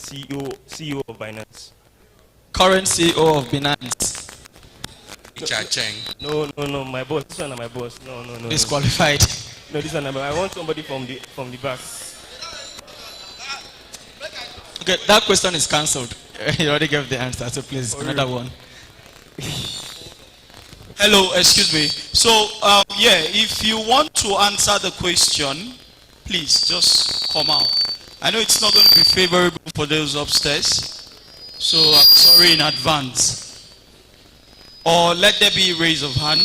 CEO of Binance. Current CEO of Binance. No, my boss. This one is my boss. No. Disqualified. No, this one. I want somebody from the back. Okay, that question is cancelled. You already gave the answer, so please, another one. Hello, excuse me. So, yeah, if you want to answer the question, please just come out. I know it's not going to be favorable for those upstairs, so I'm sorry in advance. Or let there be a raise of hand.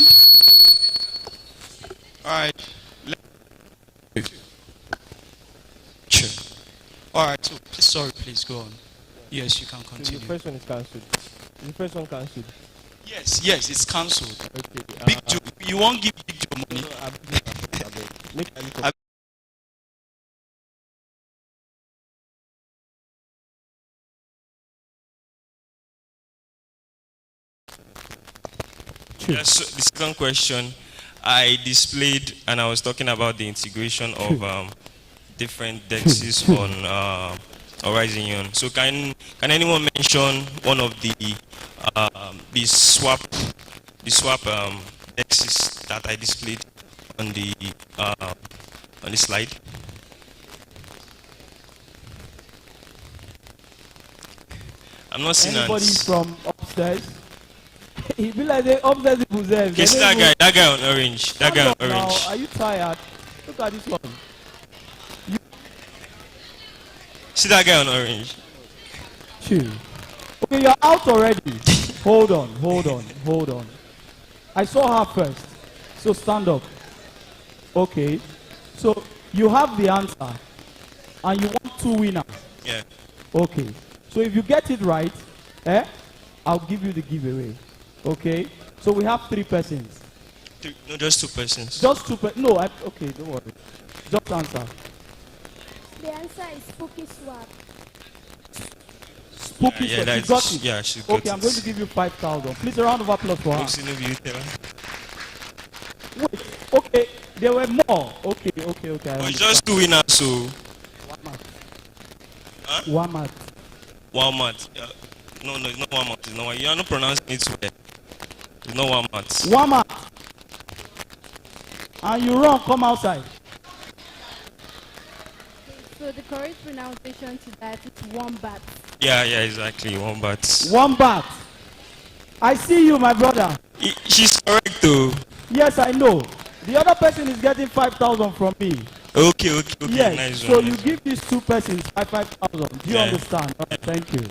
All right. Sure. All right. So, sorry, please go on. Yes, you can continue. The first one is cancelled. The first one cancelled. Yes, it's cancelled. Okay. Big Joe, you won't give Big Joe money. Yes, so the second question, I displayed and I was talking about the integration of different DEXs on Horizon Union. So can anyone mention one of the swap DEXs that I displayed on the slide? I'm not seeing anybody hands. from upstairs. He be like the upstairs people there. Yes, that guy on orange. That guy on orange. Now, are you tired? Look at this one. See that guy on orange. Chill. Okay, you're out already. Hold on. I saw her first. So stand up. Okay. So you have the answer. And you want 2 winners. Yeah. Okay. So if you get it right, I'll give you the giveaway. Okay. So we have 3 persons. No, just 2 persons. Just 2 persons. No, okay, don't worry. Just answer. The answer is Spooky Swap. Spooky Swap. Yeah, She got it. Yeah, she got it. Okay, I'm going to give you 5,000. Please, a round of applause for her. Wait, okay, there were more. Okay. It's just 2 winners, so. Walmart. Walmart. No, it's not Walmart. It's not. You are not pronouncing it well. It's not Walmart. Walmart. And you run, come outside. So the correct pronunciation to that is Wombat. Yeah, exactly. Wombat. Wombat. I see you, my brother. She's correct, though. Yes, I know. The other person is getting 5,000 from me. Okay. Yes. Nice So one. you give these 2 persons 5,000. Do you understand? All right, thank you.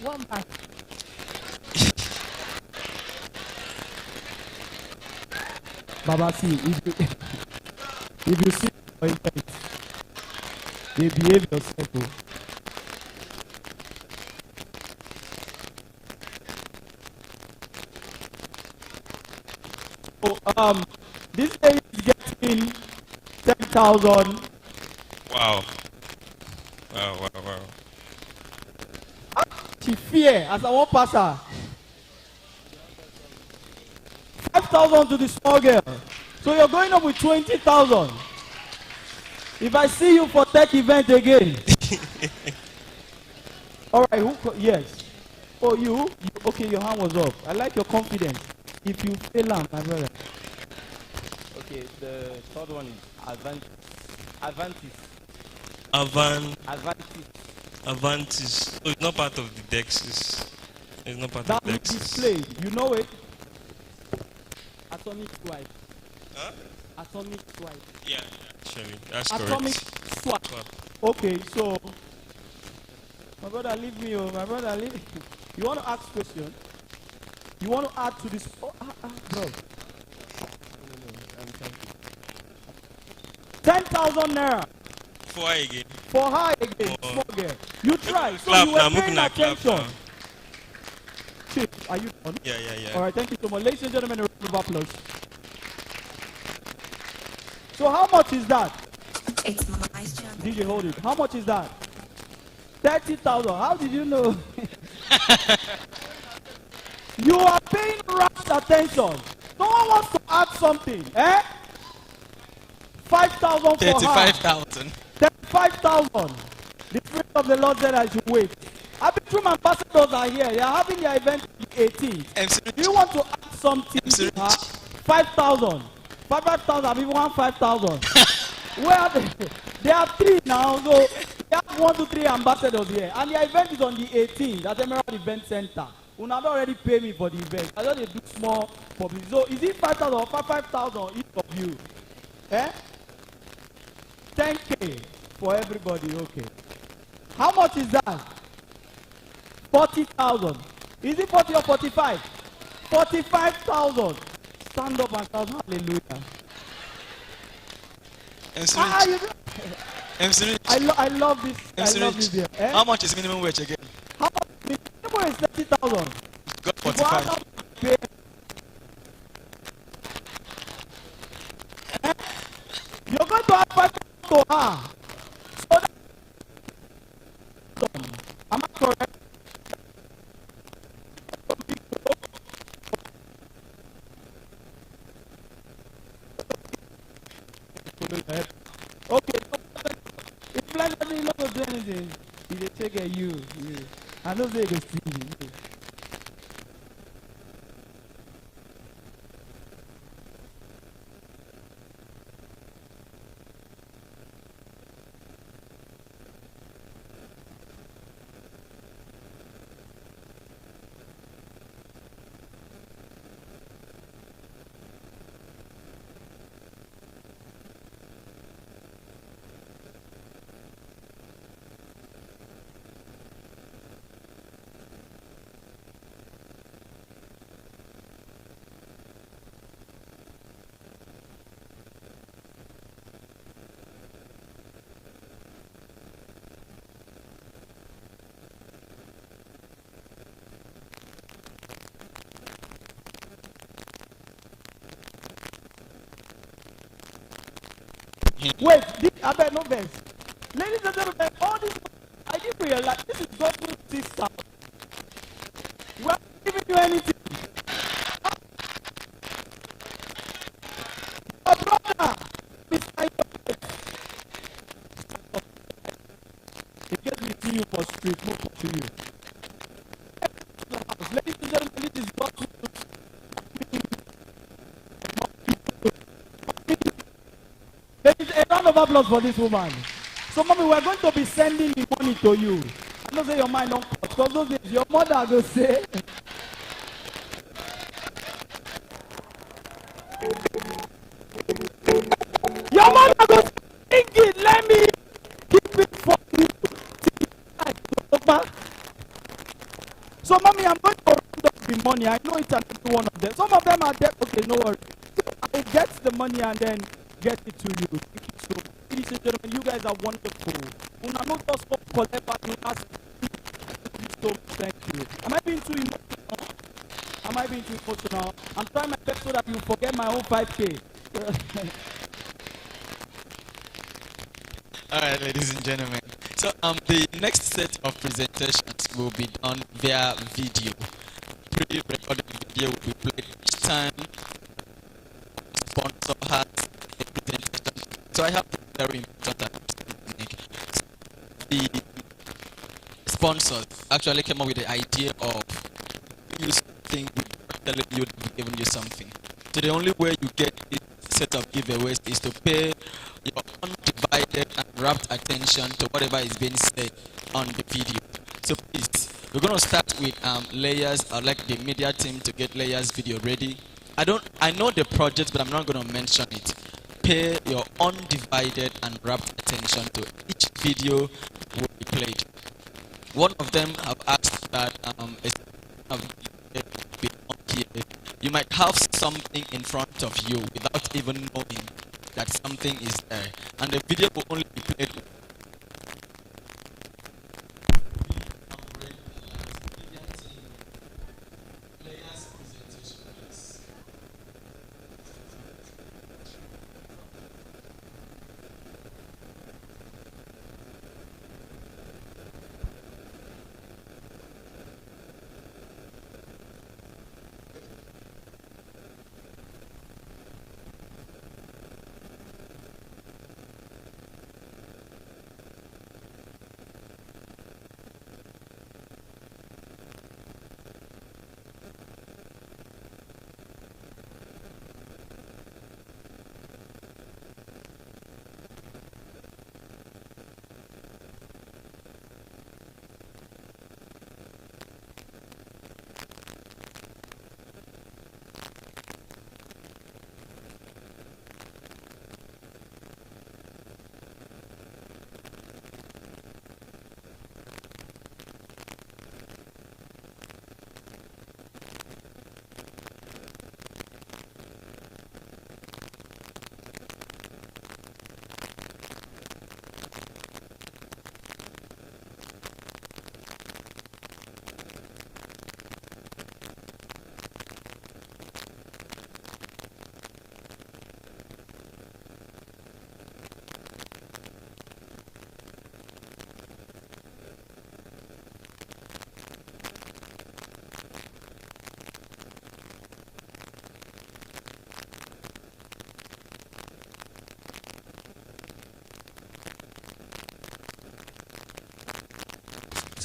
Wombat. Baba, see, if you see your event, they behave yourself. Oh, this lady is getting 10,000. Wow. She fear as I won't pass her. 5,000 to the small girl. So you're going up with 20,000. If I see you for tech event again. All right, yes. Oh, you? Okay, your hand was up. I like your confidence. If you fail, my brother. Okay, the third one is Avantis. Avantis. Oh, it's not part of the DEXs. It's not part of the DEXs. That we displayed. You know it? Atomic swipe. Huh? Atomic swipe. Yeah, actually. That's Atomic correct. swap. Okay, so my brother, leave me. My brother, leave me. You want to ask question? You want to add to this? Bro. No, 10,000 naira. For her again. For her again, small girl. You try. So Clap you were now, paying attention. Chief, are you done? Yeah. All right, thank you so much. Ladies and gentlemen, a round of applause. So how much is that? It's my channel. DJ, hold it. How much is that? 30,000. How did you know? You are paying rapt attention. No one wants to add something, 5,000 for her. 35,000. 35,000. The of the Lord said I should wait. Arbitrum ambassadors are here. They are having their event on the 18th. MC Do you want to add something MC to her? 5,000. 5,000. I've even won 5,000. Where are they? They are 3 now. So they have 1, 2, 3 ambassadors here. And the event is on the 18th at Emerald Event Center. Una don't already pay me for the event. I just do small publicity. So is it 5,000 or 5,000 each of you? Eh? 10K for everybody. Okay. How much is that? 40,000. Is it 40 or 45? 45,000. Stand up and shout hallelujah. MC Ah, Rich. you, MC Rich. I love this. MC I love Rich. this here. Eh? How much is minimum wage again? How much? Minimum is 30,000. Got 45. You're going to have 5,000 to her. So that, am I correct? Okay. If plan doesn't not to do anything, he dey take care you. I know they go see you. Wait, I bet no vex. Ladies and gentlemen, all this, I didn't realize this is God's sister. We're not giving you anything. Your brother, Mr. in case we see you for street, we'll continue. Ladies and gentlemen, this is God's Ladies, a round of applause for this woman. So, mommy, we're going to be sending the money to you. I don't say your mind don't cut. Because those days, your mother will say, your mother will say, think it, let me keep it for you. So, mommy, I'm going to round up the money. I know it's another one of them. Some of them are dead. Okay, no worry. I get the money and then get it to you. So, ladies and gentlemen, you guys are wonderful. Una no just for collect back, una so thank you. Am I being too emotional? Am I being too emotional? I'm trying my best so that you forget my own 5K. All right, ladies and gentlemen. So the next set of presentations will be done via video. Pre-recorded video will be played each time sponsor has a presentation. So I have a very important technique. The sponsors actually came up with the idea of you something without telling you that we've given you something. So the only way you get this set of giveaways is to pay your undivided and rapt attention to whatever is being said on the video. So please, we're going to start with Layers. I'd like the media team to get Layers video ready. I know the project, but I'm not going to mention it. Pay your undivided and rapt attention to each video will be played. One of them have asked that you might have something in front of you without even knowing that something is there, and the video will only be played.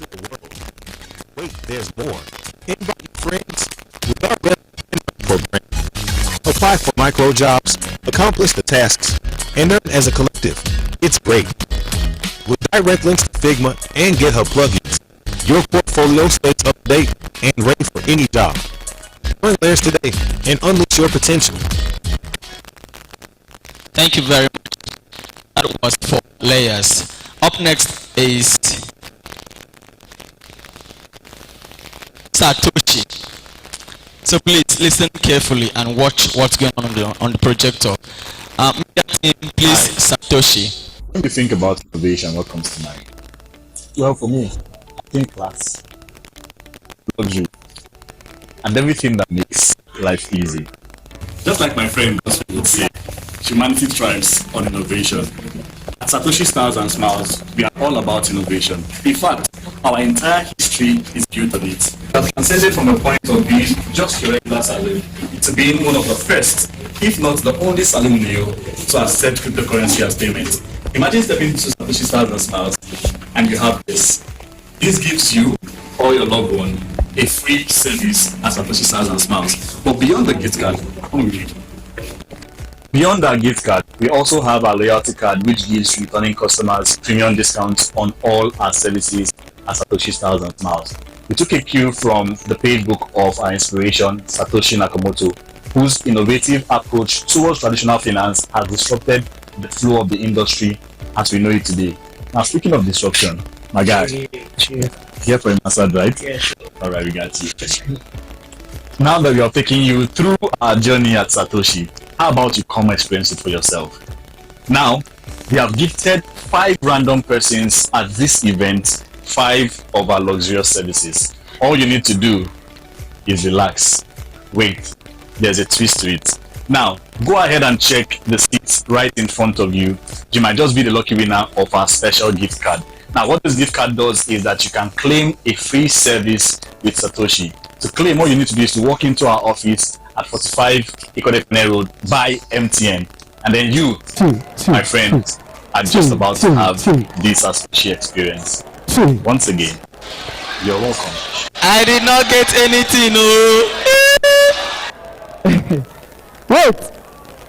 to the world. Wait, there's more. Invite your friends with our Go program. Apply for micro jobs, accomplish the tasks, and earn as a collective. It's great. With direct links to Figma and GitHub plugins, your portfolio stays up to date and ready for any job. Join Layers today and unleash your potential. Thank you very much. That was for Layers. Up next is Satoshi. So please listen carefully and watch what's going on the projector. Media team, please, Satoshi. When you think about innovation, what comes to mind? Well, for me, I think class. Luxury. And everything that makes life easy. Just like my friend would say, humanity thrives on innovation. At Satoshi Stars and Smiles, we are all about innovation. In fact, our entire history is built on it. That transcended from a point of being just a regular saloon to being one of the first, if not the only saloon in the world to accept cryptocurrency as payment. Imagine stepping into Satoshi Stars and Smiles and you have this. This gives you or your loved one a free service at Satoshi Stars and Smiles. But beyond the gift card, let me read. Beyond our gift card, we also have our loyalty card, which gives returning customers premium discounts on all our services at Satoshi Stars and Smiles. We took a cue from the page book of our inspiration, Satoshi Nakamoto, whose innovative approach towards traditional finance has disrupted the flow of the industry as we know it today. Now, speaking of disruption, my guy, here for a massage, right? Yes. All right, we got you. Now that we are taking you through our journey at Satoshi, how about you come experience it for yourself? Now, we have gifted 5 random persons at this event 5 of our luxurious services. All you need to do is relax. Wait, there's a twist to it. Now, go ahead and check the seats right in front of you. You might just be the lucky winner of our special gift card. Now, what this gift card does is that you can claim a free service with Satoshi. To claim, all you need to do is to walk into our office at 45 Ikodepene Road by MTN. And then you, my friend, are just about to have this Satoshi experience. Once again, you're welcome. I did not get anything,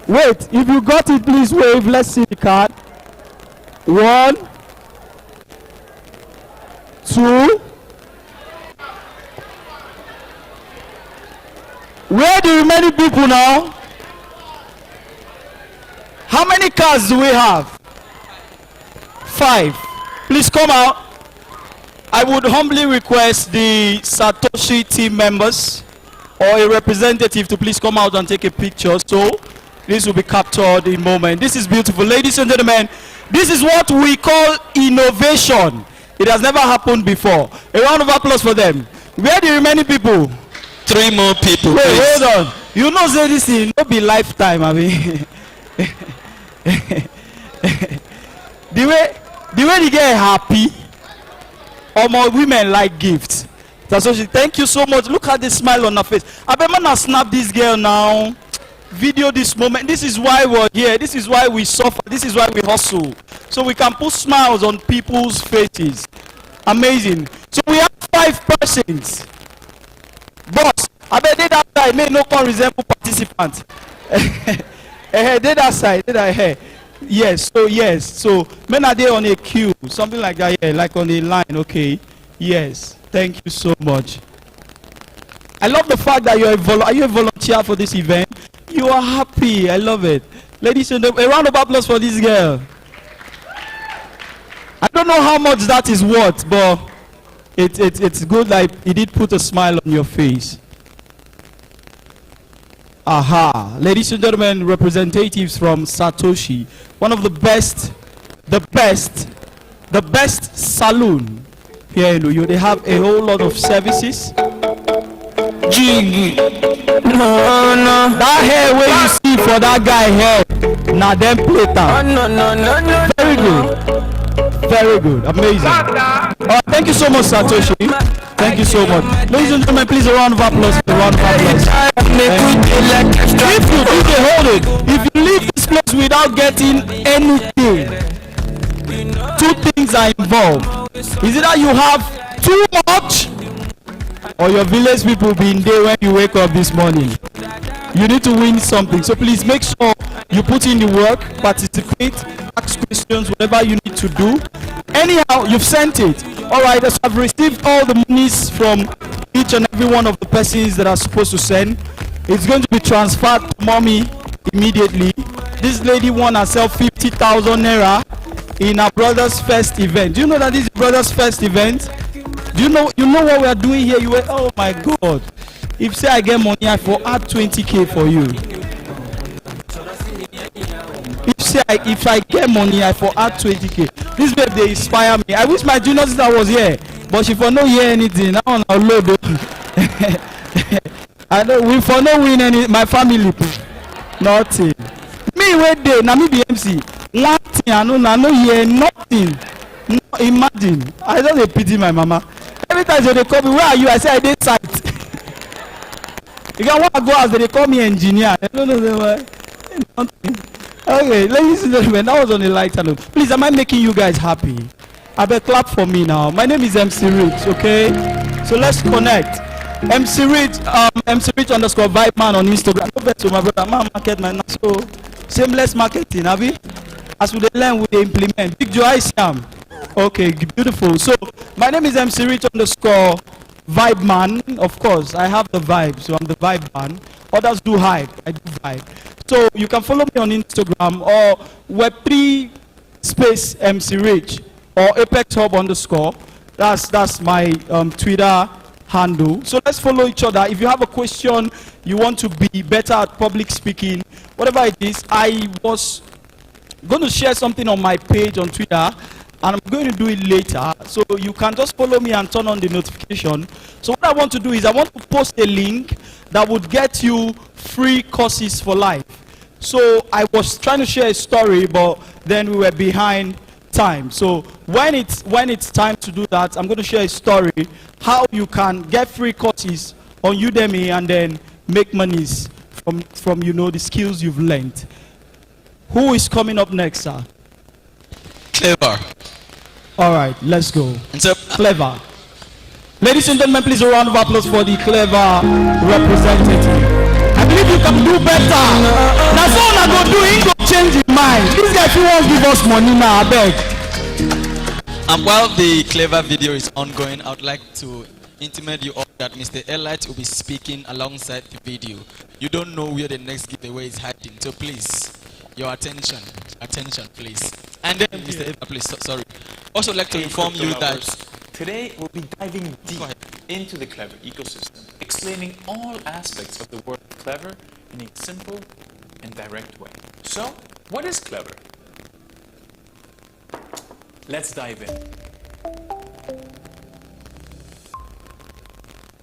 Wait, if you got it, please wave. Let's see the card. 1, 2. Where the remaining people now? How many cards do we have? 5. Please come out. I would humbly request the Satoshi team members or a representative to please come out and take a picture. So this will be captured in a moment. This is beautiful. Ladies and gentlemen, this is what we call innovation. It has never happened before. A round of applause for them. Where are the remaining people? 3 more people. Wait, please. hold on. You know, say this thing no be lifetime. I mean, the way they get happy, or more women like gifts. Satoshi, thank you so much. Look at the smile on her face. I bet man, snap this girl now. Video this moment. This is why we're here. This is why we suffer. This is why we hustle. So we can put smiles on people's faces. Amazing. So we have 5 persons. Boss, I bet they that side may no come resemble participant. They that side, they that here. Yes, so men are there on a queue, something like that, yeah, like on a line, okay. Yes, thank you so much. I love the fact that are you a volunteer for this event? You are happy, I love it. Ladies and gentlemen, a round of applause for this girl. I don't know how much that is worth, but it's good that it did put a smile on your face. Aha, ladies and gentlemen, representatives from Satoshi, one of the best saloon here in Uyo. They have a whole lot of services. Jiggy, no. That hair where you see for that guy here, now them play no. Very good, amazing. Thank you so much, Satoshi. Thank you so much. Ladies and gentlemen, please a round of applause. If you leave this place without getting anything, 2 things are involved. Is it that you have too much? Or your village people been there when you wake up this morning? You need to win something. So please make sure you put in the work, participate, ask questions, whatever you need to do. Anyhow, you've sent it. All right, so I've received all the monies from each and every one of the persons that are supposed to send. It's going to be transferred to mommy immediately. This lady won herself 50,000 naira in her brother's first event. Do you know that this is brother's first event? Do you know what we are doing here? You were, oh my God. If say I get money, I for add 20k for you. If I get money, I for add 20k. This babe they inspire me. I wish my junior sister was here, but she for no hear anything. Now on our load. I know we for no win any. My family, nothing. Me wait there. Now me be MC. One thing I know hear nothing. No, imagine. I don't pity my mama. Every time they call me, where are you? I say I did site. You can want to go out, they call me engineer. I don't know why. Okay, ladies and gentlemen, that was on a lighter note. Please, am I making you guys happy? I better clap for me now. My name is MC Rich, okay? So let's connect. MC Rich, MC Rich underscore Vibe Man on Instagram. Go back to my brother, man, market man. So seamless marketing, have you? As we learn, we implement. Big Joe Isiam. Okay, beautiful. So my name is MC Rich underscore Vibe Man. Of course, I have the vibe, so I'm the Vibe Man. Others do hype, I do vibe. So you can follow me on Instagram or Web3 space MC Rich or Apex Hub underscore. That's my Twitter handle. So let's follow each other. If you have a question, you want to be better at public speaking, whatever it is, I was going to share something on my page on Twitter. And I'm going to do it later, so you can just follow me and turn on the notification. So what I want to do is I want to post a link that would get you free courses for life. So I was trying to share a story, but then we were behind time. So when it's time to do that, I'm going to share a story how you can get free courses on Udemy and then make monies from you know the skills you've learned. Who is coming up next, sir? Clever. All right, let's go. So, Clever. Ladies and gentlemen, please a round of applause for the Clever representative. I believe you can do better. That's all I go do. He go change his mind. This guy, if he wants give us money now, I beg. And while the Clever video is ongoing, I would like to intimate you all that Mr. Elite will be speaking alongside the video. You don't know where the next giveaway is hiding, so please, your attention, please. And then, Mr. Eva, please, sorry. Also like to inform you that today we'll be diving deep into the Clever ecosystem, explaining all aspects of the word clever in a simple and direct way. So, what is Clever? Let's dive in.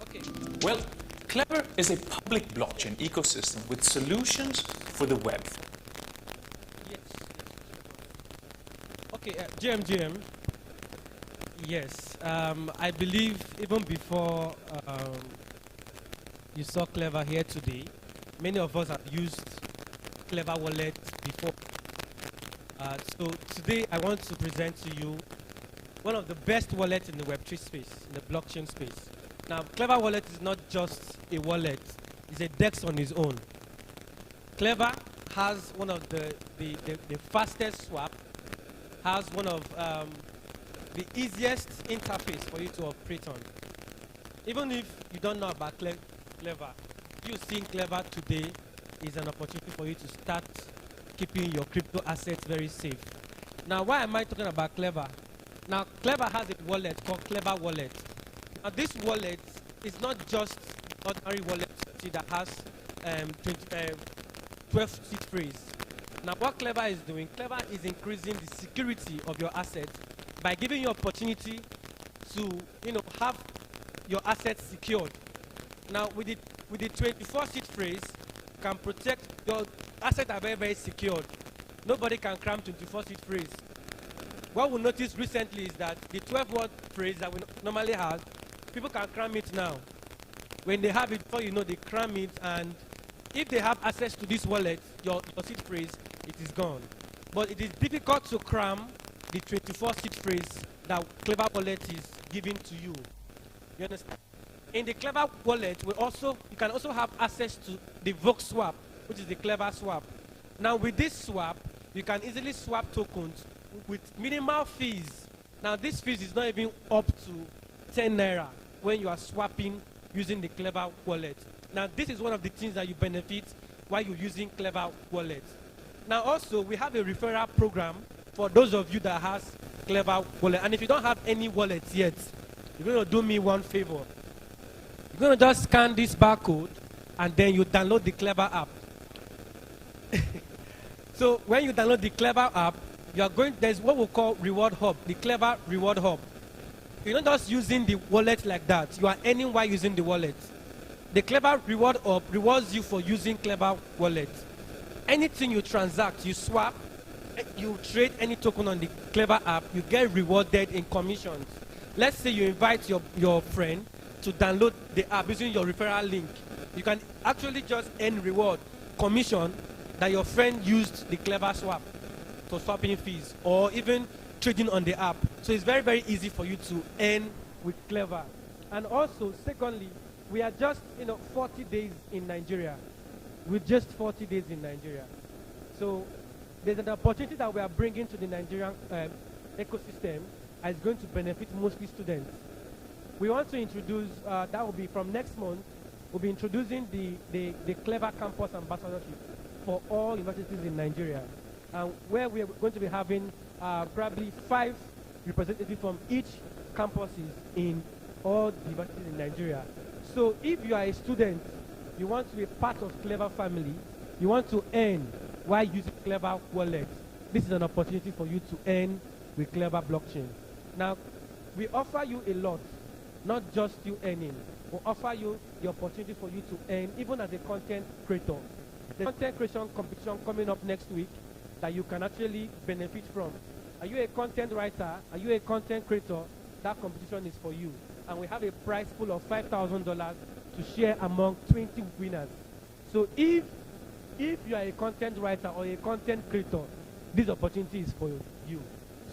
Okay. Well, Clever is a public blockchain ecosystem with solutions for the web. Okay, GM. Yes, I believe even before you saw Clever here today, many of us have used Clever Wallet before. So today I want to present to you one of the best wallets in the Web3 space, in the blockchain space. Now, Clever Wallet is not just a wallet, it's a DEX on its own. Clever has one of the fastest swap, has one of the easiest interface for you to operate on. Even if you don't know about Clever, you seeing Clever today is an opportunity for you to start keeping your crypto assets very safe. Now, why am I talking about Clever? Now, Clever has a wallet called Clever Wallet. Now, this wallet is not just ordinary wallet that has 12 seed phrase. Now, what Clever is doing, Clever is increasing the security of your assets by giving you opportunity to, have your assets secured. Now, with the 24 seed phrase, can protect your assets are very, very secured. Nobody can cram 24 seed phrase. What we noticed recently is that the 12-word phrase that we normally have, people can cram it now. When they have it, before you know, they cram it, and if they have access to this wallet, your seed phrase, it is gone. But it is difficult to cram the 24 seed phrase that Clever Wallet is given to you. You understand? In the Clever wallet, you can also have access to the Vox swap, which is the Clever swap. Now with this swap, you can easily swap tokens with minimal fees. Now this fees is not even up to 10 naira when you are swapping using the Clever wallet. Now this is one of the things that you benefit while you're using Clever wallet. Now also we have a referral program for those of you that has Clever wallet. And if you don't have any wallets yet, you're going to do me one favor. You're going to just scan this barcode and then you download the Clever app. So when you download the Clever app, there's what we call Reward Hub, the Clever Reward Hub. You're not just using the wallet like that. You are earning while using the wallet. The Clever Reward Hub rewards you for using Clever wallet. Anything you transact, you swap, you trade any token on the Clever app, you get rewarded in commissions. Let's say you invite your friend to download the app using your referral link. You can actually just earn reward, commission, that your friend used the Clever swap for swapping fees or even trading on the app. So it's very, very easy for you to earn with Clever. And also, secondly, we are just 40 days in Nigeria. We're just 40 days in Nigeria. So there's an opportunity that we are bringing to the Nigerian ecosystem that is going to benefit mostly students. We want to introduce, that will be from next month, we'll be introducing the Clever Campus Ambassadorship for all universities in Nigeria, where we are going to be having probably 5 representatives from each campuses in all the universities in Nigeria. So if you are a student, you want to be part of Clever family, you want to earn while using Clever wallet, this is an opportunity for you to earn with Clever blockchain. Now, we offer you a lot, not just you earning. We offer you the opportunity for you to earn even as a content creator. The content creation competition coming up next week that you can actually benefit from. Are you a content writer? Are you a content creator? That competition is for you. And we have a prize pool of $5,000 to share among 20 winners. So if you are a content writer or a content creator, this opportunity is for you.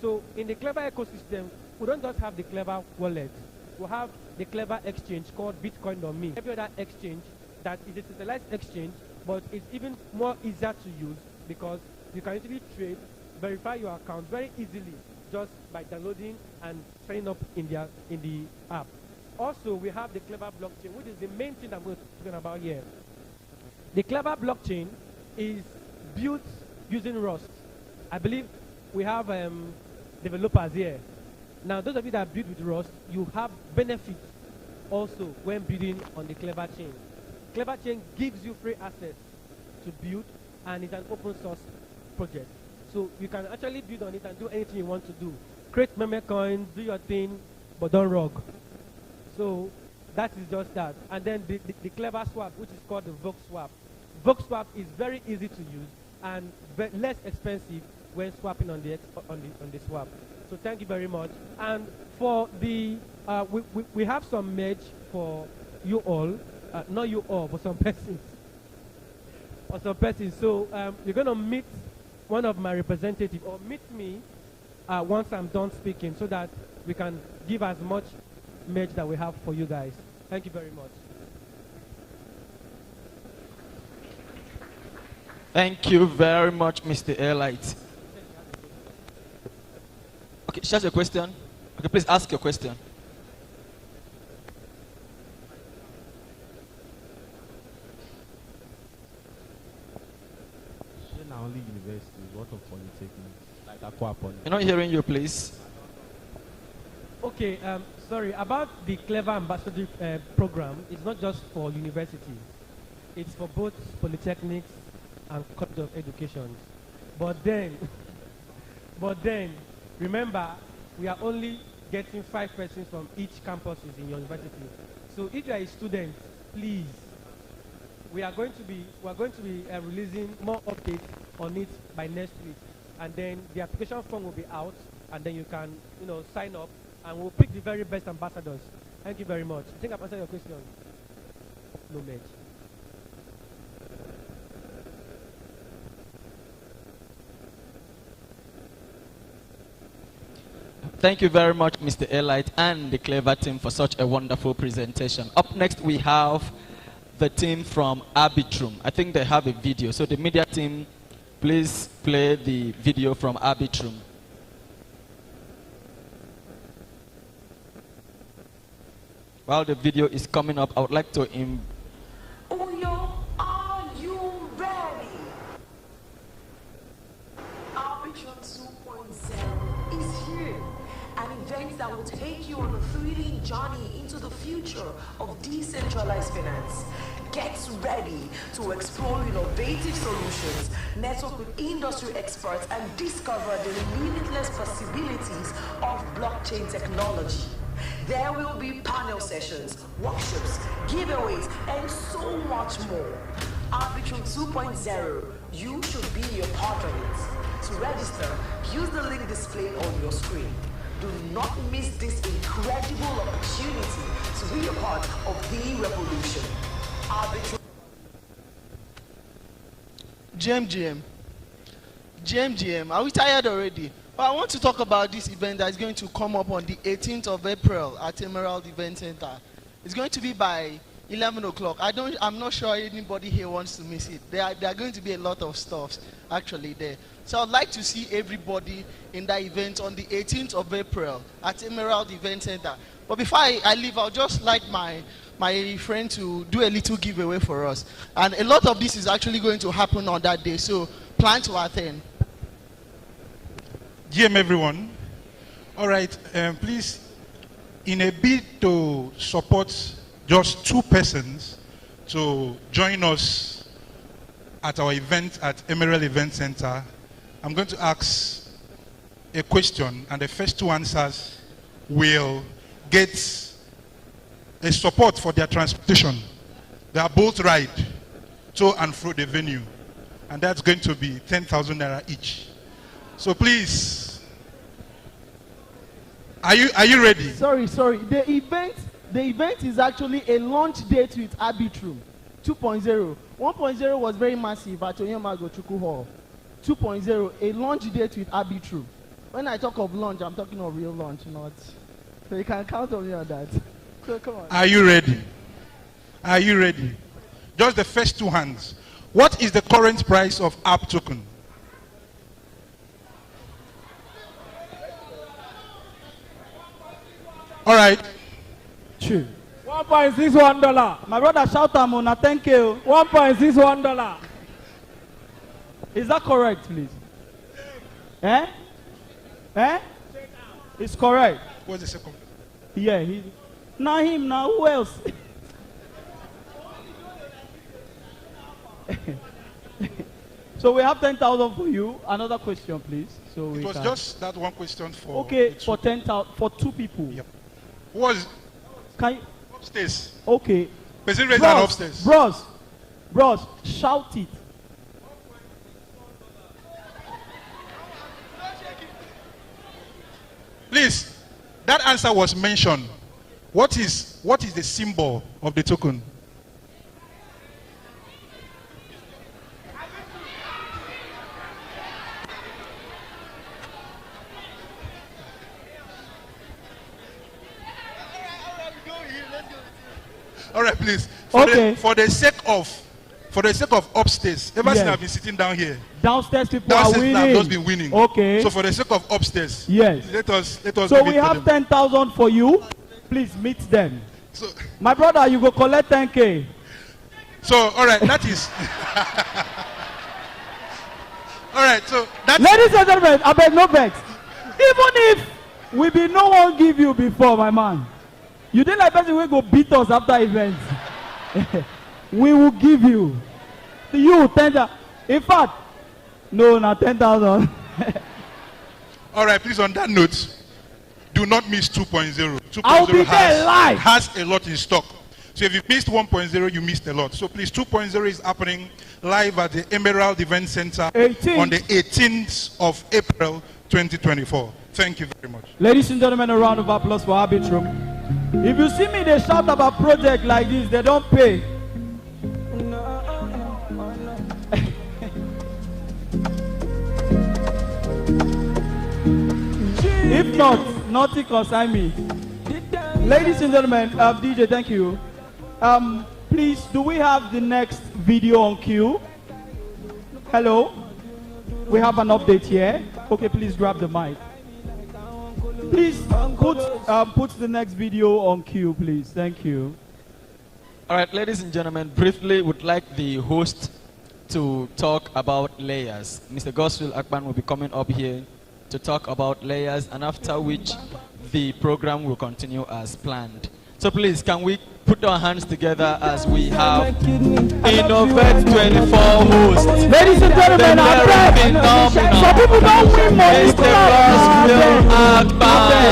So in the Clever ecosystem, we don't just have the Clever wallet. We have the Clever exchange called Bitcoin.me. Every other exchange that is a centralized exchange, but it's even more easier to use because you can actually trade, verify your account very easily just by downloading and signing up in the app. Also, we have the Clever blockchain, which is the main thing that we're talking about here. The Clever blockchain is built using Rust. I believe we have developers here. Now, those of you that build with Rust, you have benefits also when building on the Clever chain. Clever chain gives you free access to build, and it's an open source project. So you can actually build on it and do anything you want to do. Create meme coins, do your thing, but don't rogue. So that is just that. And then the Clever swap, which is called the Vox swap. Vox swap is very easy to use and less expensive when swapping on the swap. So thank you very much. And for the we have some merch for you all, not you all, but some persons. Or some persons. So you're gonna meet one of my representatives, or meet me once I'm done speaking, so that we can give as much merch that we have for you guys. Thank you very much. Thank you very much, Mr. Airlight. Okay, she has a question. Okay, please ask your question. Not only universities, what of polytechnics, like Aqua Poly? We're not hearing you, please. Okay, sorry, about the Clever Ambassador program, it's not just for universities. It's for both polytechnics and College of Education. But then, remember, we are only getting 5 persons from each campuses in your university. So if you are a student, please, we are going to be releasing more updates on it by next week, and then the application form will be out, and then you can sign up, and we'll pick the very best ambassadors. Thank you very much. I think I've answered your question. No match. Thank you very much, Mr. Elite and the Clever team for such a wonderful presentation. Up next, we have the team from Arbitrum. I think they have a video. So the media team, please play the video from Arbitrum. While the video is coming up, I would like to Uyo, are you ready? Arbitrum 2.0 is here. An event that will take you on a thrilling journey into the future of decentralized finance. Get ready to explore innovative solutions, network with industry experts, and discover the limitless possibilities of blockchain technology. There will be panel sessions, workshops, giveaways, and so much more. Arbitrum 2.0, you should be a part of it. To register, use the link displayed on your screen. Do not miss this incredible opportunity to be a part of the revolution. Arbitrum. GM, are we tired already? Well, I want to talk about this event that is going to come up on the 18th of April at Emerald Event Center. It's going to be by 11 o'clock. I'm not sure anybody here wants to miss it. There are going to be a lot of stuff actually there. So I'd like to see everybody in that event on the 18th of April at Emerald Event Center. But before I leave, I'll just like my friend to do a little giveaway for us. And a lot of this is actually going to happen on that day, so plan to attend. GM everyone. All right, please, in a bid to support just 2 persons to join us at our event at Emerald Event Center, I'm going to ask a question, and the first 2 answers will get a support for their transportation. They are both ride to and fro the venue, and that's going to be 10,000 naira each. So please, are you ready? Sorry. The event is actually a launch date with Arbitrum 2.0. 1.0 was very massive at Onyemago Chukwu Hall. 2.0, a launch date with Arbitrum. When I talk of launch, I'm talking of real launch, not. So you can count on me on that. So come on. Are you ready? Are you ready? Just the first 2 hands. What is the current price of app token? All right. True. $1.61. My brother shout am on, thank you. $1.61. Is that correct, please? It's correct. What's the second? Yeah, not him, now who else? So we have 10,000 for you. Another question, please. So it was just that one question for. Okay, for 10,000 for 2 people. Yep. Who was? Can you? Upstairs. Okay. Person raise hand upstairs. Bros, shout it. Please, that answer was mentioned. What is the symbol of the token? All right, please. For the sake of upstairs, ever since I've been sitting down here. Downstairs people are winning. I've just been winning. Okay. So for the sake of upstairs, yes. Let us. So we have 10,000 for you. Please meet them. So, my brother, you go collect 10K. So all right, that is. All right, so that's. Ladies and gentlemen, I beg no vex. Even if we be no one give you before, my man. You didn't like person will go beat us after events. We will give you. You 10,000. In fact, no, not 10,000. All right, please. On that note, do not miss 2.0. 2.0 has a lot in stock. So if you missed 1.0, you missed a lot. So please, 2.0 is happening live at the Emerald Event Center on the 18th of April 2024. Thank you very much. Ladies and gentlemen, a round of applause for Arbitrum. If you see me, they shout about project like this, they don't pay. If not, Nothing concern me. Ladies and gentlemen, DJ, thank you. Please, do we have the next video on cue? Hello? We have an update here. Okay, please grab the mic. Please put the next video on cue, please. Thank you. All right, ladies and gentlemen, briefly would like the host to talk about layers. Mr. Goswil Akban will be coming up here to talk about layers, and after which the program will continue as planned. So please, can we put our hands together as we have Innovate 24 hosts. Ladies and gentlemen, I beg. Some people don't win money. Mr. Goswil Akban.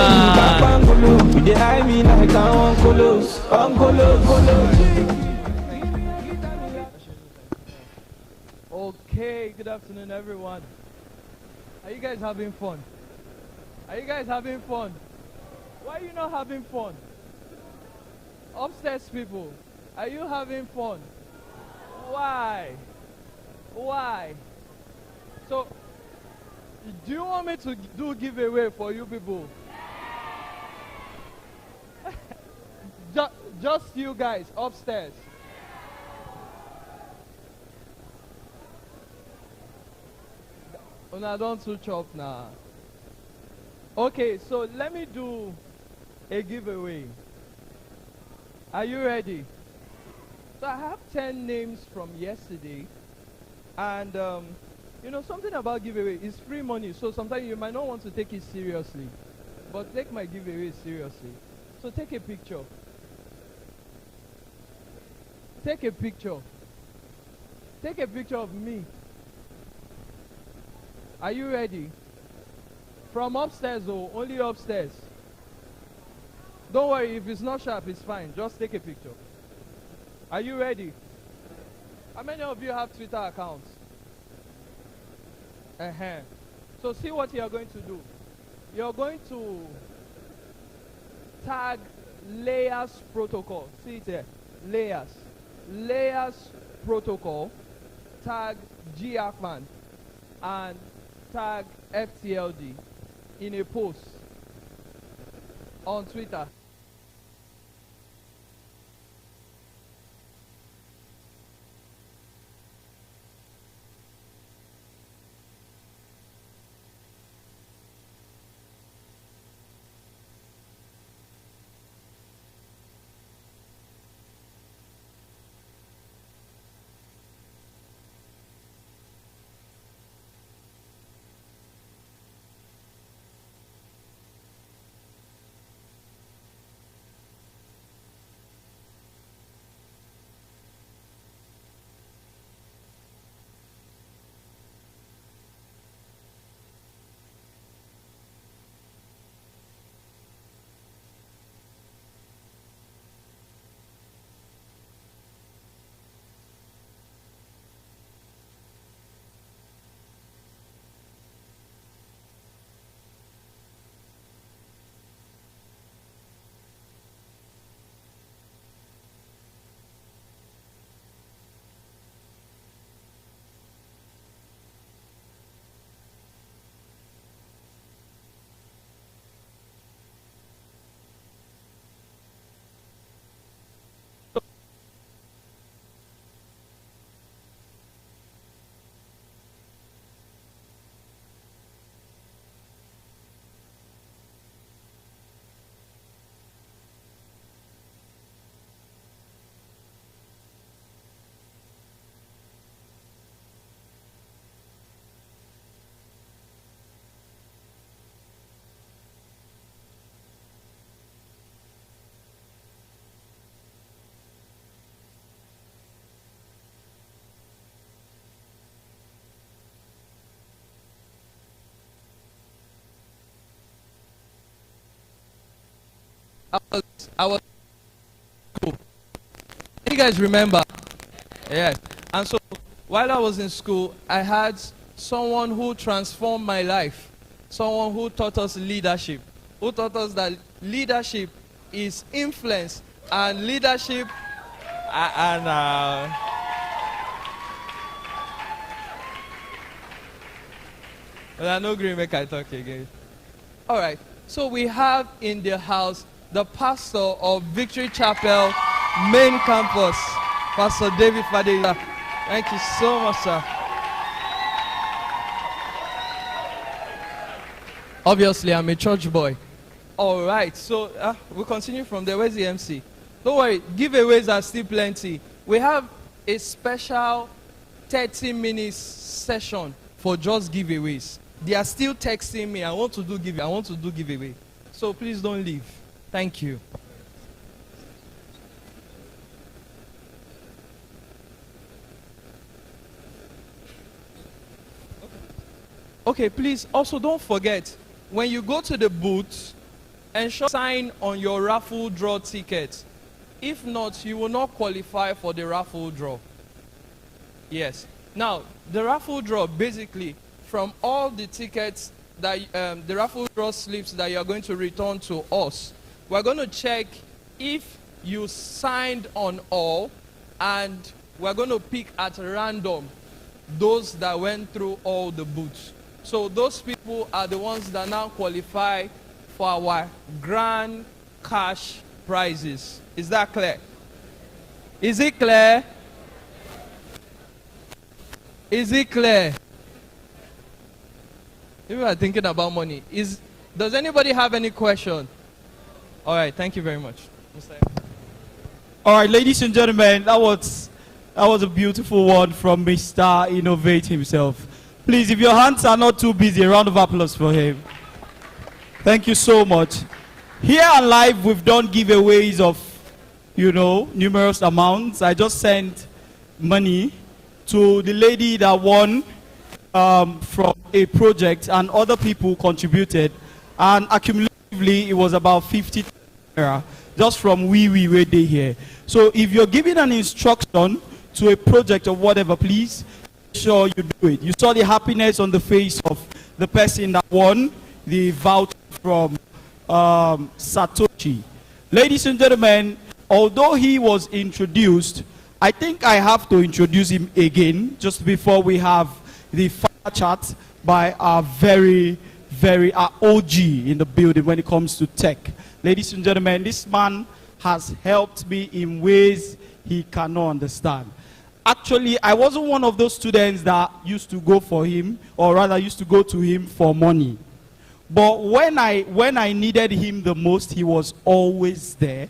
Okay, good afternoon, everyone. Are you guys having fun? Are you guys having fun? Why are you not having fun? Upstairs people, are you having fun? Why? Why? So, do you want me to do giveaway for you people? Just you guys upstairs. Una don't switch up now. Okay, so let me do a giveaway. Are you ready? So I have 10 names from yesterday, and you know something about giveaway is free money, so sometimes you might not want to take it seriously, but take my giveaway seriously. So take a picture. Take a picture. Take a picture of me. Are you ready? From upstairs, oh, only upstairs. Don't worry, if it's not sharp, it's fine. Just take a picture. Are you ready? How many of you have Twitter accounts? So see what you're going to do. You're going to tag layers protocol. See it there. Layers. Layers protocol. Tag G Akman and tag FTLD in a post on Twitter. I was cool. You guys remember? Yes. And so while I was in school, I had someone who transformed my life. Someone who taught us leadership. Who taught us that leadership is influence and leadership and I no green make I talk again. All right. So we have in the house the pastor of Victory Chapel main campus, Pastor David Fadela. Thank you so much, sir. Obviously, I'm a church boy. All right, so we'll continue from there. Where's the MC? Don't worry, giveaways are still plenty. We have a special 30 minutes session for just giveaways. They are still texting me, I want to do giveaway. So please don't leave. Thank you. Okay, please also don't forget, when you go to the booth, ensure sign on your raffle draw ticket. If not, you will not qualify for the raffle draw. Yes. Now, the raffle draw, basically, from all the tickets that the raffle draw slips that you are going to return to us, we're going to check if you signed on all, and we're going to pick at random those that went through all the booths. So those people are the ones that now qualify for our grand cash prizes. Is that clear? Is it clear? Is it clear? People are thinking about money. Does anybody have any question? All right, thank you very much. All right, ladies and gentlemen, that was a beautiful one from Mr. Innovate himself. Please, if your hands are not too busy, a round of applause for him. Thank you so much. Here and live, we've done giveaways of, numerous amounts. I just sent money to the lady that won from a project, and other people contributed, and accumulatively it was about 50 naira just from where they here. So if you're giving an instruction to a project or whatever, please make sure you do it. You saw the happiness on the face of the person that won the voucher from Satoshi. Ladies and gentlemen, although he was introduced, I think I have to introduce him again just before we have the fire chat by our very OG in the building when it comes to tech. Ladies and gentlemen, this man has helped me in ways he cannot understand. Actually, I wasn't one of those students that used to go for him, or rather used to go to him for money. But when I needed him the most, he was always there.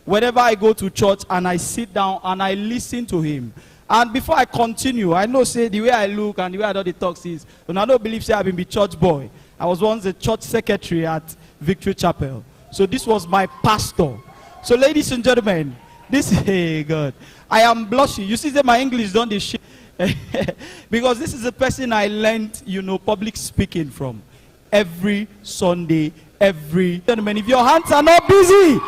Whenever I go to church and I sit down and I listen to him. And before I continue, I know, say, the way I look and the way I do the talks is, and I don't believe, say, I've been a church boy. I was once a church secretary at Victory Chapel. So this was my pastor. So ladies and gentlemen, hey God, I am blushing. You see that my English don't this shit. Because this is the person I learned, public speaking from. Every Sunday, gentlemen, if your hands are not busy,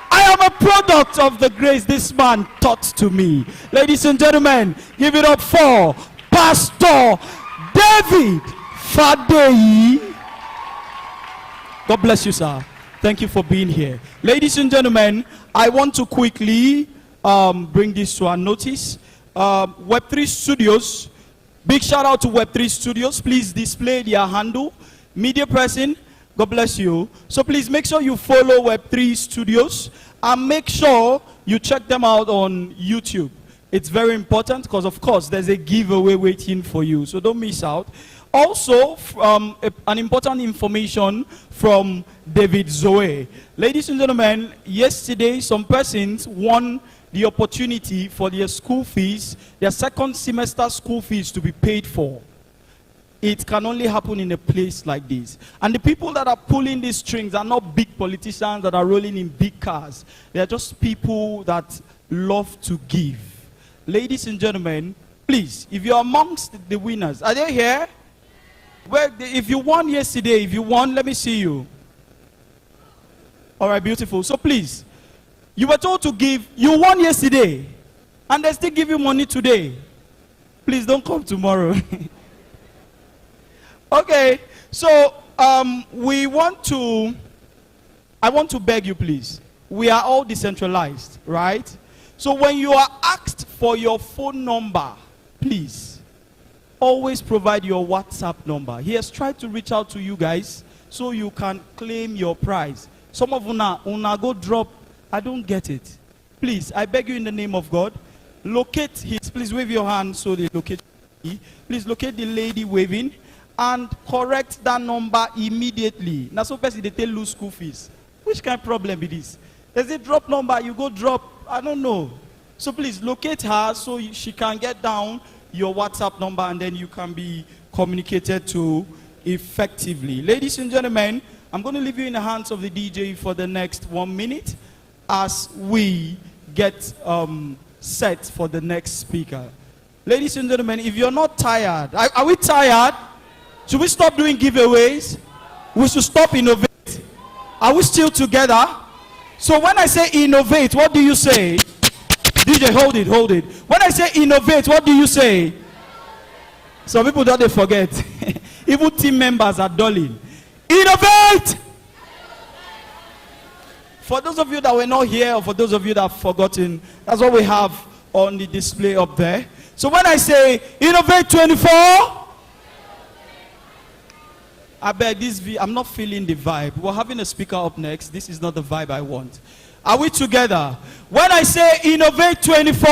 I am a product of the grace this man taught to me. Ladies and gentlemen, give it up for Pastor David Fadeyi. God bless you, sir. Thank you for being here. Ladies and gentlemen, I want to quickly bring this to our notice. Web3 Studios, big shout out to Web3 Studios. Please display their handle. Media person, God bless you. So please make sure you follow Web3 Studios and make sure you check them out on YouTube. It's very important because, of course, there's a giveaway waiting for you. So don't miss out. Also, an important information from David Zoe. Ladies and gentlemen, yesterday some persons won the opportunity for their school fees, their second semester school fees to be paid for. It can only happen in a place like this. And the people that are pulling these strings are not big politicians that are rolling in big cars. They are just people that love to give. Ladies and gentlemen, please, if you're amongst the winners, are they here? Well, if you won yesterday, let me see you. All right, beautiful. So please, you were told to give, you won yesterday, and they still give you money today. Please don't come tomorrow. Okay, so I want to beg you, please. We are all decentralized, right? So when you are asked for your phone number, please, always provide your WhatsApp number. He has tried to reach out to you guys so you can claim your prize. Some of una go drop. I don't get it. Please, I beg you in the name of God, locate his. Please wave your hand so they locate me. Please locate the lady waving and correct that number immediately. Now, so person they tell lose school fees. Which kind of problem it is? There's a drop number, you go drop. I don't know. So please locate her so she can get down your WhatsApp number and then you can be communicated to effectively. Ladies and gentlemen, I'm going to leave you in the hands of the DJ for the next 1 minute as we get set for the next speaker. Ladies and gentlemen, if you're not tired, are we tired? Should we stop doing giveaways? We should stop innovate. Are we still together? So when I say innovate, what do you say? DJ, hold it, hold it. When I say innovate, what do you say? Some people don't they forget. Even team members are dulling. Innovate! For those of you that were not here, or for those of you that have forgotten, that's what we have on the display up there. So when I say Innovate 24, I beg this, I'm not feeling the vibe. We're having a speaker up next. This is not the vibe I want. Are we together? When I say Innovate 24,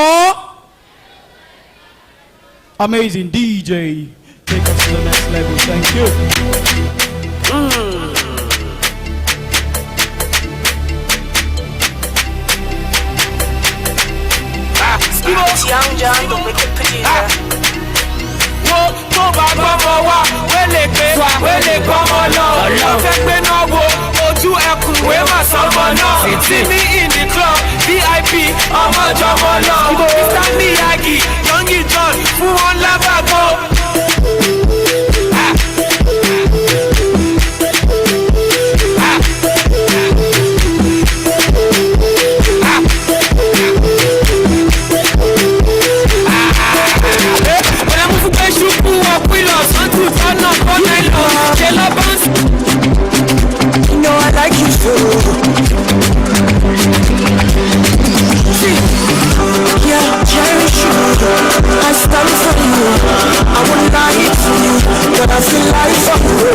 amazing DJ, take us to the next level. Thank you. It's Young John, the wicked producer. Tó bá gbọ́mọ wá, wẹ́lẹ̀ pé wẹ́lẹ̀ gbọ́mọ lọ. Wọ́n fẹ́ gbé náà wo ojú ẹkùn ìwé mà sọmọ náà. See me in the club, VIP, ọmọ jọmọ lọ. Mr. Miyagi, Youngie John, fún wọn lábàgọ́. You know I like you so. Yeah, cherish you. I stand for you. I won't lie to you, but I feel like for you.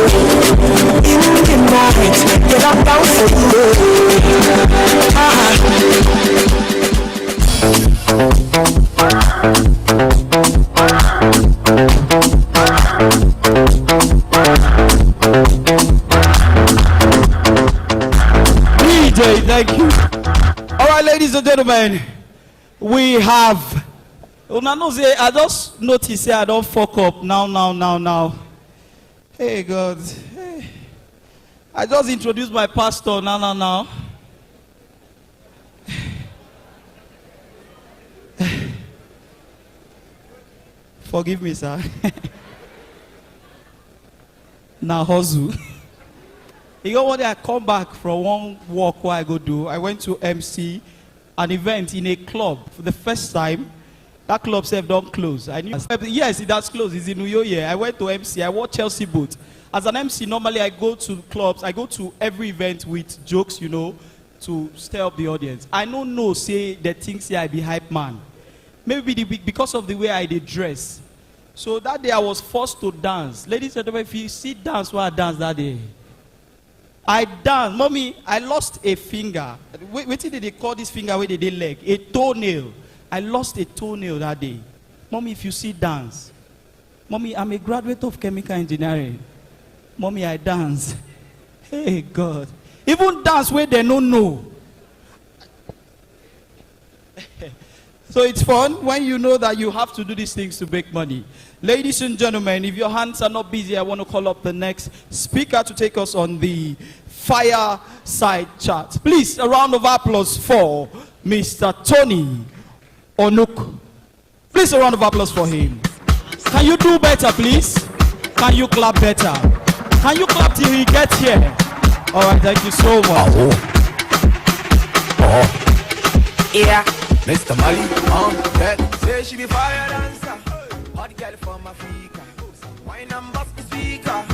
In the night, get up down for DJ, thank you. All right, ladies and gentlemen, we have. I just noticed I don't fuck up now. Hey God, hey. I just introduced my pastor now. Forgive me, sir. Now hustle. You know what? I come back from one walk where I go do. I went to MC an event in a club for the first time. That club said don't close. I knew. Yes, it does close. It's in New York. I went to MC. I wore Chelsea boots. As an MC, normally I go to clubs. I go to every event with jokes, to stir up the audience. I don't know, say the things here I be hype man. Maybe because of the way I did dress. So that day I was forced to dance. Ladies and gentlemen, if you see dance where I dance that day, I danced. Mommy, I lost a finger. What did they call this finger where they did leg? A toenail. I lost a toenail that day. Mommy, if you see dance. Mommy, I'm a graduate of chemical engineering. Mommy, I dance. Hey, God. Even dance where they don't know. So it's fun when you know that you have to do these things to make money. Ladies and gentlemen, if your hands are not busy, I want to call up the next speaker to take us on the fireside chat. Please, a round of applause for Mr. Tony Onuk. Please, a round of applause for him. Can you do better, please? Can you clap better? Can you clap till he gets here? All right, thank you so much. Yeah. Mr. Mali on that say she be fire dancer. Hot girl from Africa. Wine and bust the speaker.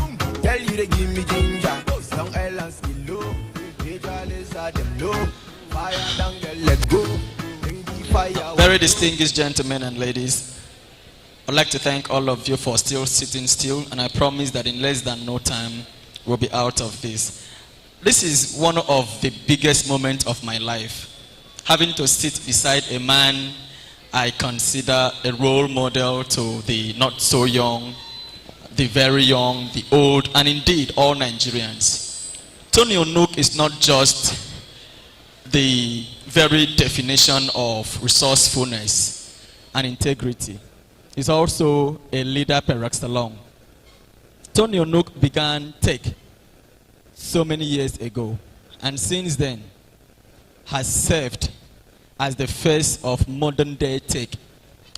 Tell you they give me ginger. Long island still low. Major lizard them low. Fire down girl, let's go. Bring the fire. Very distinguished gentlemen and ladies, I'd like to thank all of you for still sitting still, and I promise that in less than no time, we'll be out of this. This is one of the biggest moments of my life. Having to sit beside a man I consider a role model to the not so young, the very young, the old, and indeed all Nigerians. Tony Onuk is not just the very definition of resourcefulness and integrity. He's also a leader per excellence. Tony Onuk began tech so many years ago, and since then has served as the face of modern day tech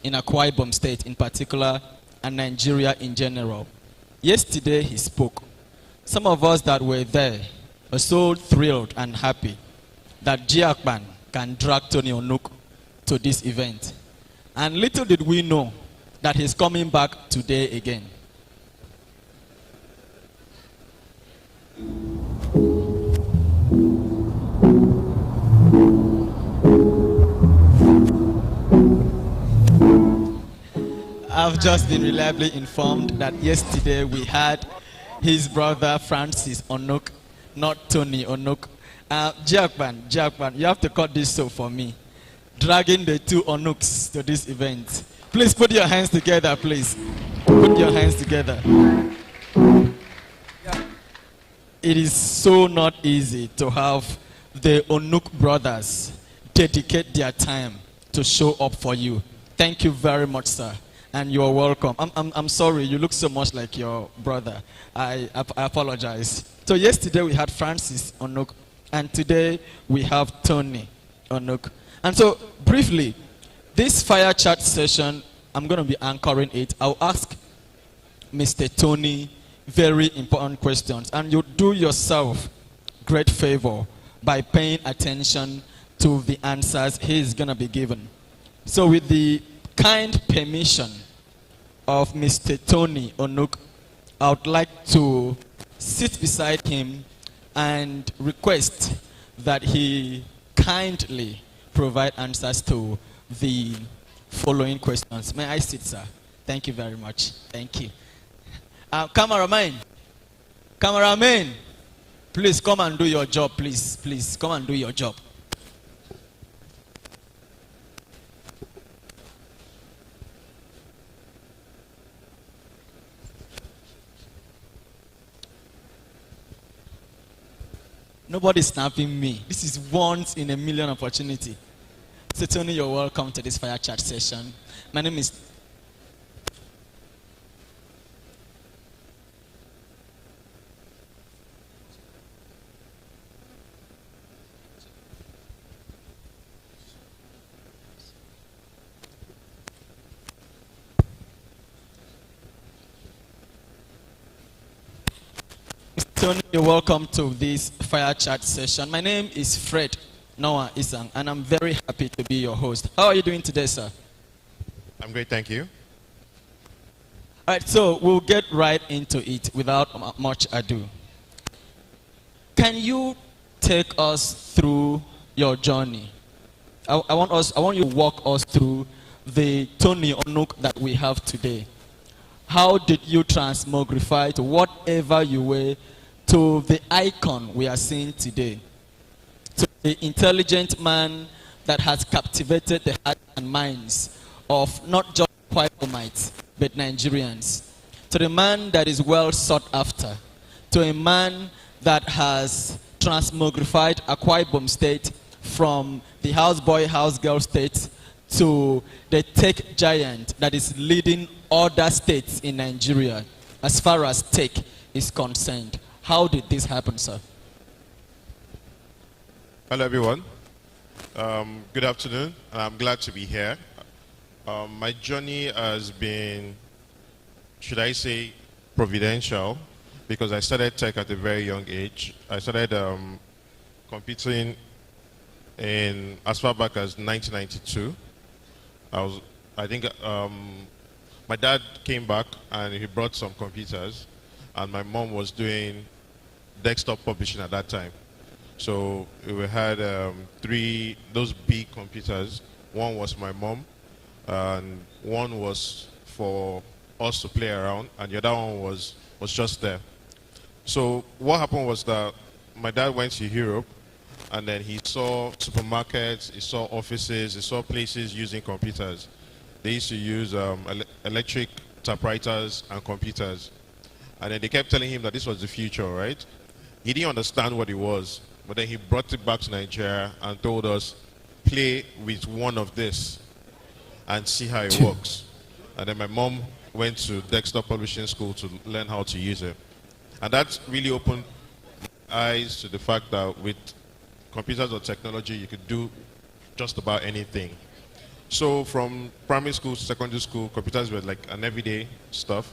in Akwa Ibom State in particular and Nigeria in general. Yesterday he spoke. Some of us that were there were so thrilled and happy that Jiakban can drag Tony Onuk to this event. And little did we know that he's coming back today again. I've just been reliably informed that yesterday we had his brother Francis Onuk, not Tony Onuk. Jackman, you have to cut this show for me. Dragging the two Onuks to this event. Please put your hands together, please. Put your hands together. It is so not easy to have the Onuk brothers dedicate their time to show up for you. Thank you very much, sir. And you're welcome. I'm sorry, you look so much like your brother. I apologize. So yesterday we had Francis Onuk, and today we have Tony Onuk. And so briefly, this fire chat session, I'm going to be anchoring it. I'll ask Mr. Tony very important questions, and you do yourself great favor by paying attention to the answers he's going to be given. So with the kind permission of Mr. Tony Onuk, I would like to sit beside him and request that he kindly provide answers to the following questions. May I sit, sir? Thank you very much. Thank you. Cameraman, please come and do your job, please. Please, come and do your job. Nobody's snapping me. This is once in a million opportunity. So Tony, you're welcome to this fire chat session. My name is Tony, you're welcome to this fire chat session. My name is Fred Noah Isang, and I'm very happy to be your host. How are you doing today, sir? I'm great, thank you. All right, so we'll get right into it without much ado. Can you take us through your journey? I want you to walk us through the Tony Onuk that we have today. How did you transmogrify to whatever you were to the icon we are seeing today? To the intelligent man that has captivated the hearts and minds of not just Kwaibomites, but Nigerians. To the man that is well sought after. To a man that has transmogrified Akwa Ibom State from the houseboy, housegirl state to the tech giant that is leading other states in Nigeria as far as tech is concerned. How did this happen, sir? Hello, everyone. Good afternoon. I'm glad to be here. My journey has been, should I say, providential, because I started tech at a very young age. I started computing in as far back as 1992. I think my dad came back and he brought some computers, and my mom was doing desktop publishing at that time. So we had those big computers. One was my mom, and one was for us to play around, and the other one was just there. So what happened was that my dad went to Europe, and then he saw supermarkets, he saw offices, he saw places using computers. They used to use electric typewriters and computers. And then they kept telling him that this was the future, right? He didn't understand what it was, but then he brought it back to Nigeria and told us, play with one of this and see how it works. And then my mom went to Dexter Publishing School to learn how to use it. And that really opened eyes to the fact that with computers or technology, you could do just about anything. So from primary school to secondary school, computers were like an everyday stuff.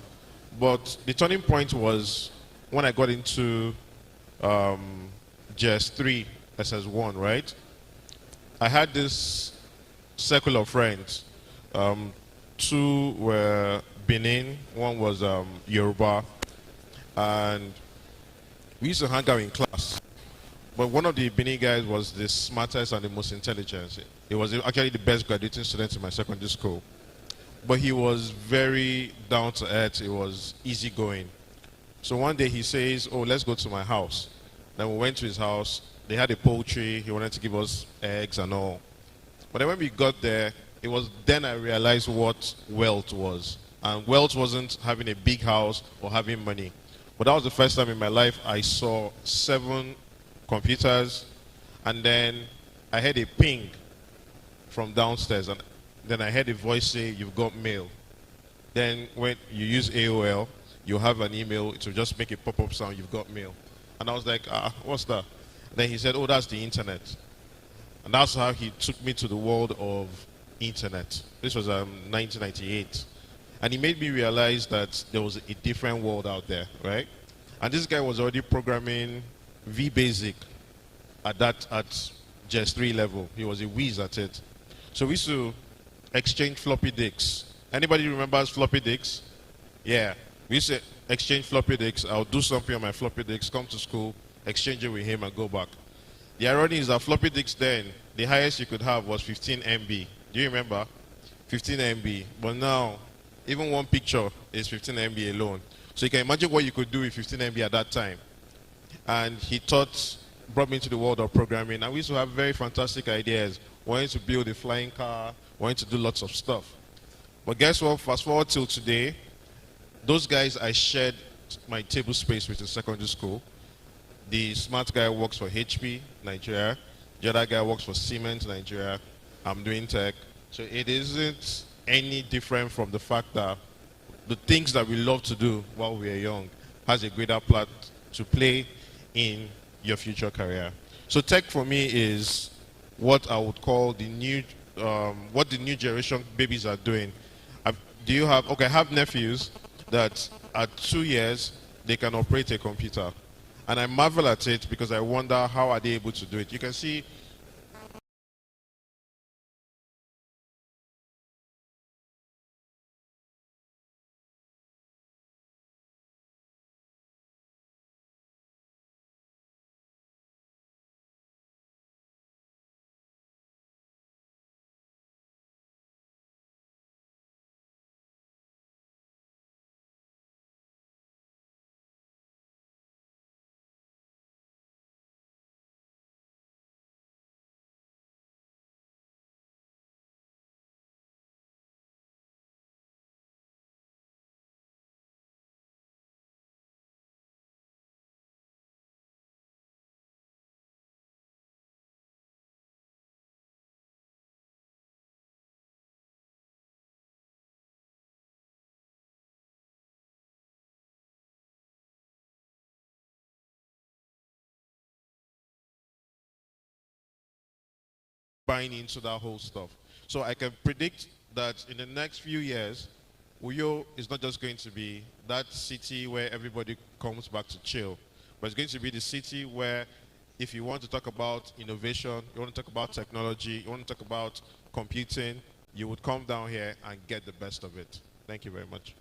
But the turning point was when I got into JS3, SS1, right? I had this circle of friends. Two were Benin, one was Yoruba, and we used to hang out in class. But one of the Benin guys was the smartest and the most intelligent. He was actually the best graduating student in my secondary school. But he was very down to earth. He was easygoing. So one day he says, oh, let's go to my house. Then we went to his house. They had a poultry. He wanted to give us eggs and all. But then when we got there, it was then I realized what wealth was. And wealth wasn't having a big house or having money. But that was the first time in my life I saw 7 computers, and then I heard a ping from downstairs, and then I heard a voice say, you've got mail. Then when you use AOL, you have an email, it will just make a pop-up sound, you've got mail. And I was like, what's that? Then he said, oh, that's the internet. And that's how he took me to the world of internet. This was 1998. And he made me realize that there was a different world out there, right? And this guy was already programming VBasic at JS3 level. He was a whiz at it. So we used to exchange floppy disks. Anybody remembers floppy disks? Yeah. We used to exchange floppy disks. I'll do something on my floppy disks, come to school, exchange it with him, and go back. The irony is that floppy disks then, the highest you could have was 15 MB. Do you remember? 15 MB. But now, even one picture is 15 MB alone. So you can imagine what you could do with 15 MB at that time. And he brought me into the world of programming. And we used to have very fantastic ideas. Wanting to build a flying car, wanting to do lots of stuff. But guess what? Fast forward till today, those guys I shared my table space with in secondary school. The smart guy works for HP, Nigeria. The other guy works for Siemens, Nigeria. I'm doing tech. So it isn't any different from the fact that the things that we love to do while we are young has a greater part to play in your future career. So tech for me is what I would call the new, what the new generation babies are doing. I have nephews that at 2 years, they can operate a computer. And I marvel at it because I wonder how are they able to do it. You can see buying into that whole stuff. So I can predict that in the next few years, Uyo is not just going to be that city where everybody comes back to chill, but it's going to be the city where if you want to talk about innovation, you want to talk about technology, you want to talk about computing, you would come down here and get the best of it. Thank you very much.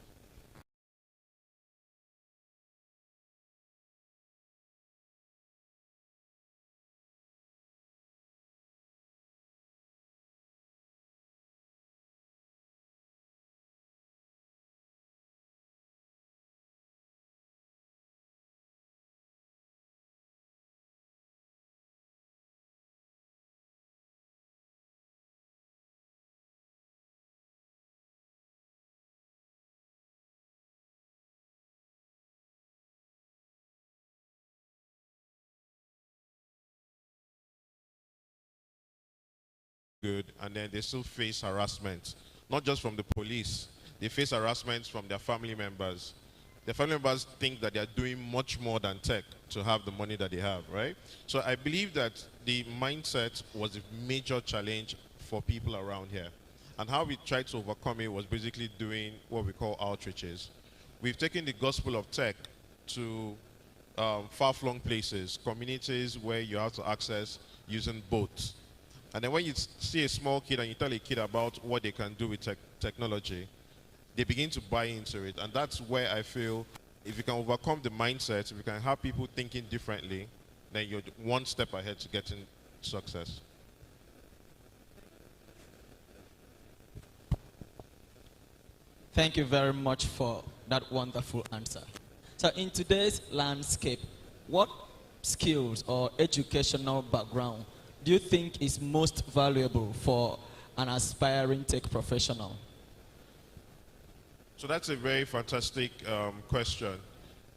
good, and then they still face harassment, not just from the police. They face harassment from their family members. Their family members think that they are doing much more than tech to have the money that they have, right? So I believe that the mindset was a major challenge for people around here. And how we tried to overcome it was basically doing what we call outreaches. We've taken the gospel of tech to far-flung places, communities where you have to access using boats. And then when you see a small kid and you tell a kid about what they can do with technology, they begin to buy into it. And that's where I feel if you can overcome the mindset, if you can have people thinking differently, then you're one step ahead to getting success. Thank you very much for that wonderful answer. So in today's landscape, what skills or educational background do you think is most valuable for an aspiring tech professional? So that's a very fantastic question.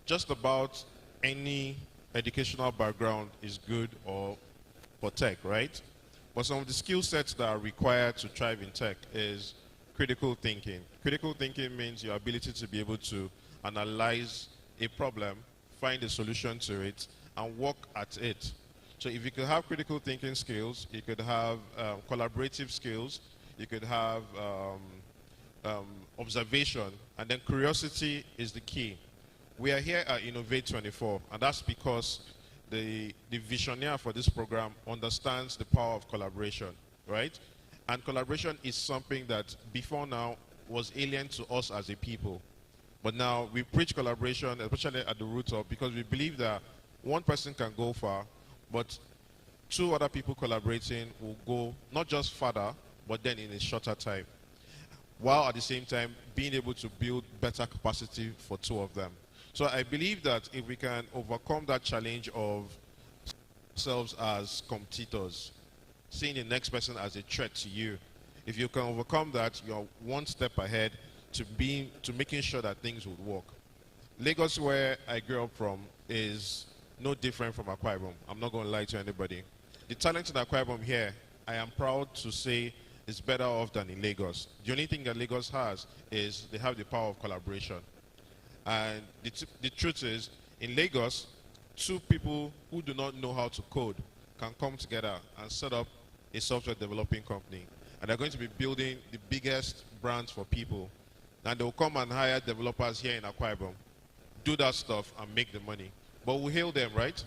Just about any educational background is good or for tech, right? But some of the skill sets that are required to thrive in tech is critical thinking. Critical thinking means your ability to be able to analyze a problem, find a solution to it, and work at it. So if you could have critical thinking skills, you could have collaborative skills, you could have observation, and then curiosity is the key. We are here at Innovate 24, and that's because the visionary for this program understands the power of collaboration, right? And collaboration is something that before now was alien to us as a people. But now we preach collaboration, especially at the rooftop, because we believe that one person can go far, but two other people collaborating will go not just further, but then in a shorter time, while at the same time being able to build better capacity for two of them. So I believe that if we can overcome that challenge of ourselves as competitors, seeing the next person as a threat to you, if you can overcome that, you're one step ahead to making sure that things would work. Lagos, where I grew up from, is no different from Akwa Ibom. I'm not going to lie to anybody. The talent in Akwa Ibom here, I am proud to say, is better off than in Lagos. The only thing that Lagos has is they have the power of collaboration. And the truth is, in Lagos, two people who do not know how to code can come together and set up a software developing company. And they're going to be building the biggest brands for people. And they'll come and hire developers here in Akwa Ibom, do that stuff and make the money. But we'll hail them, right?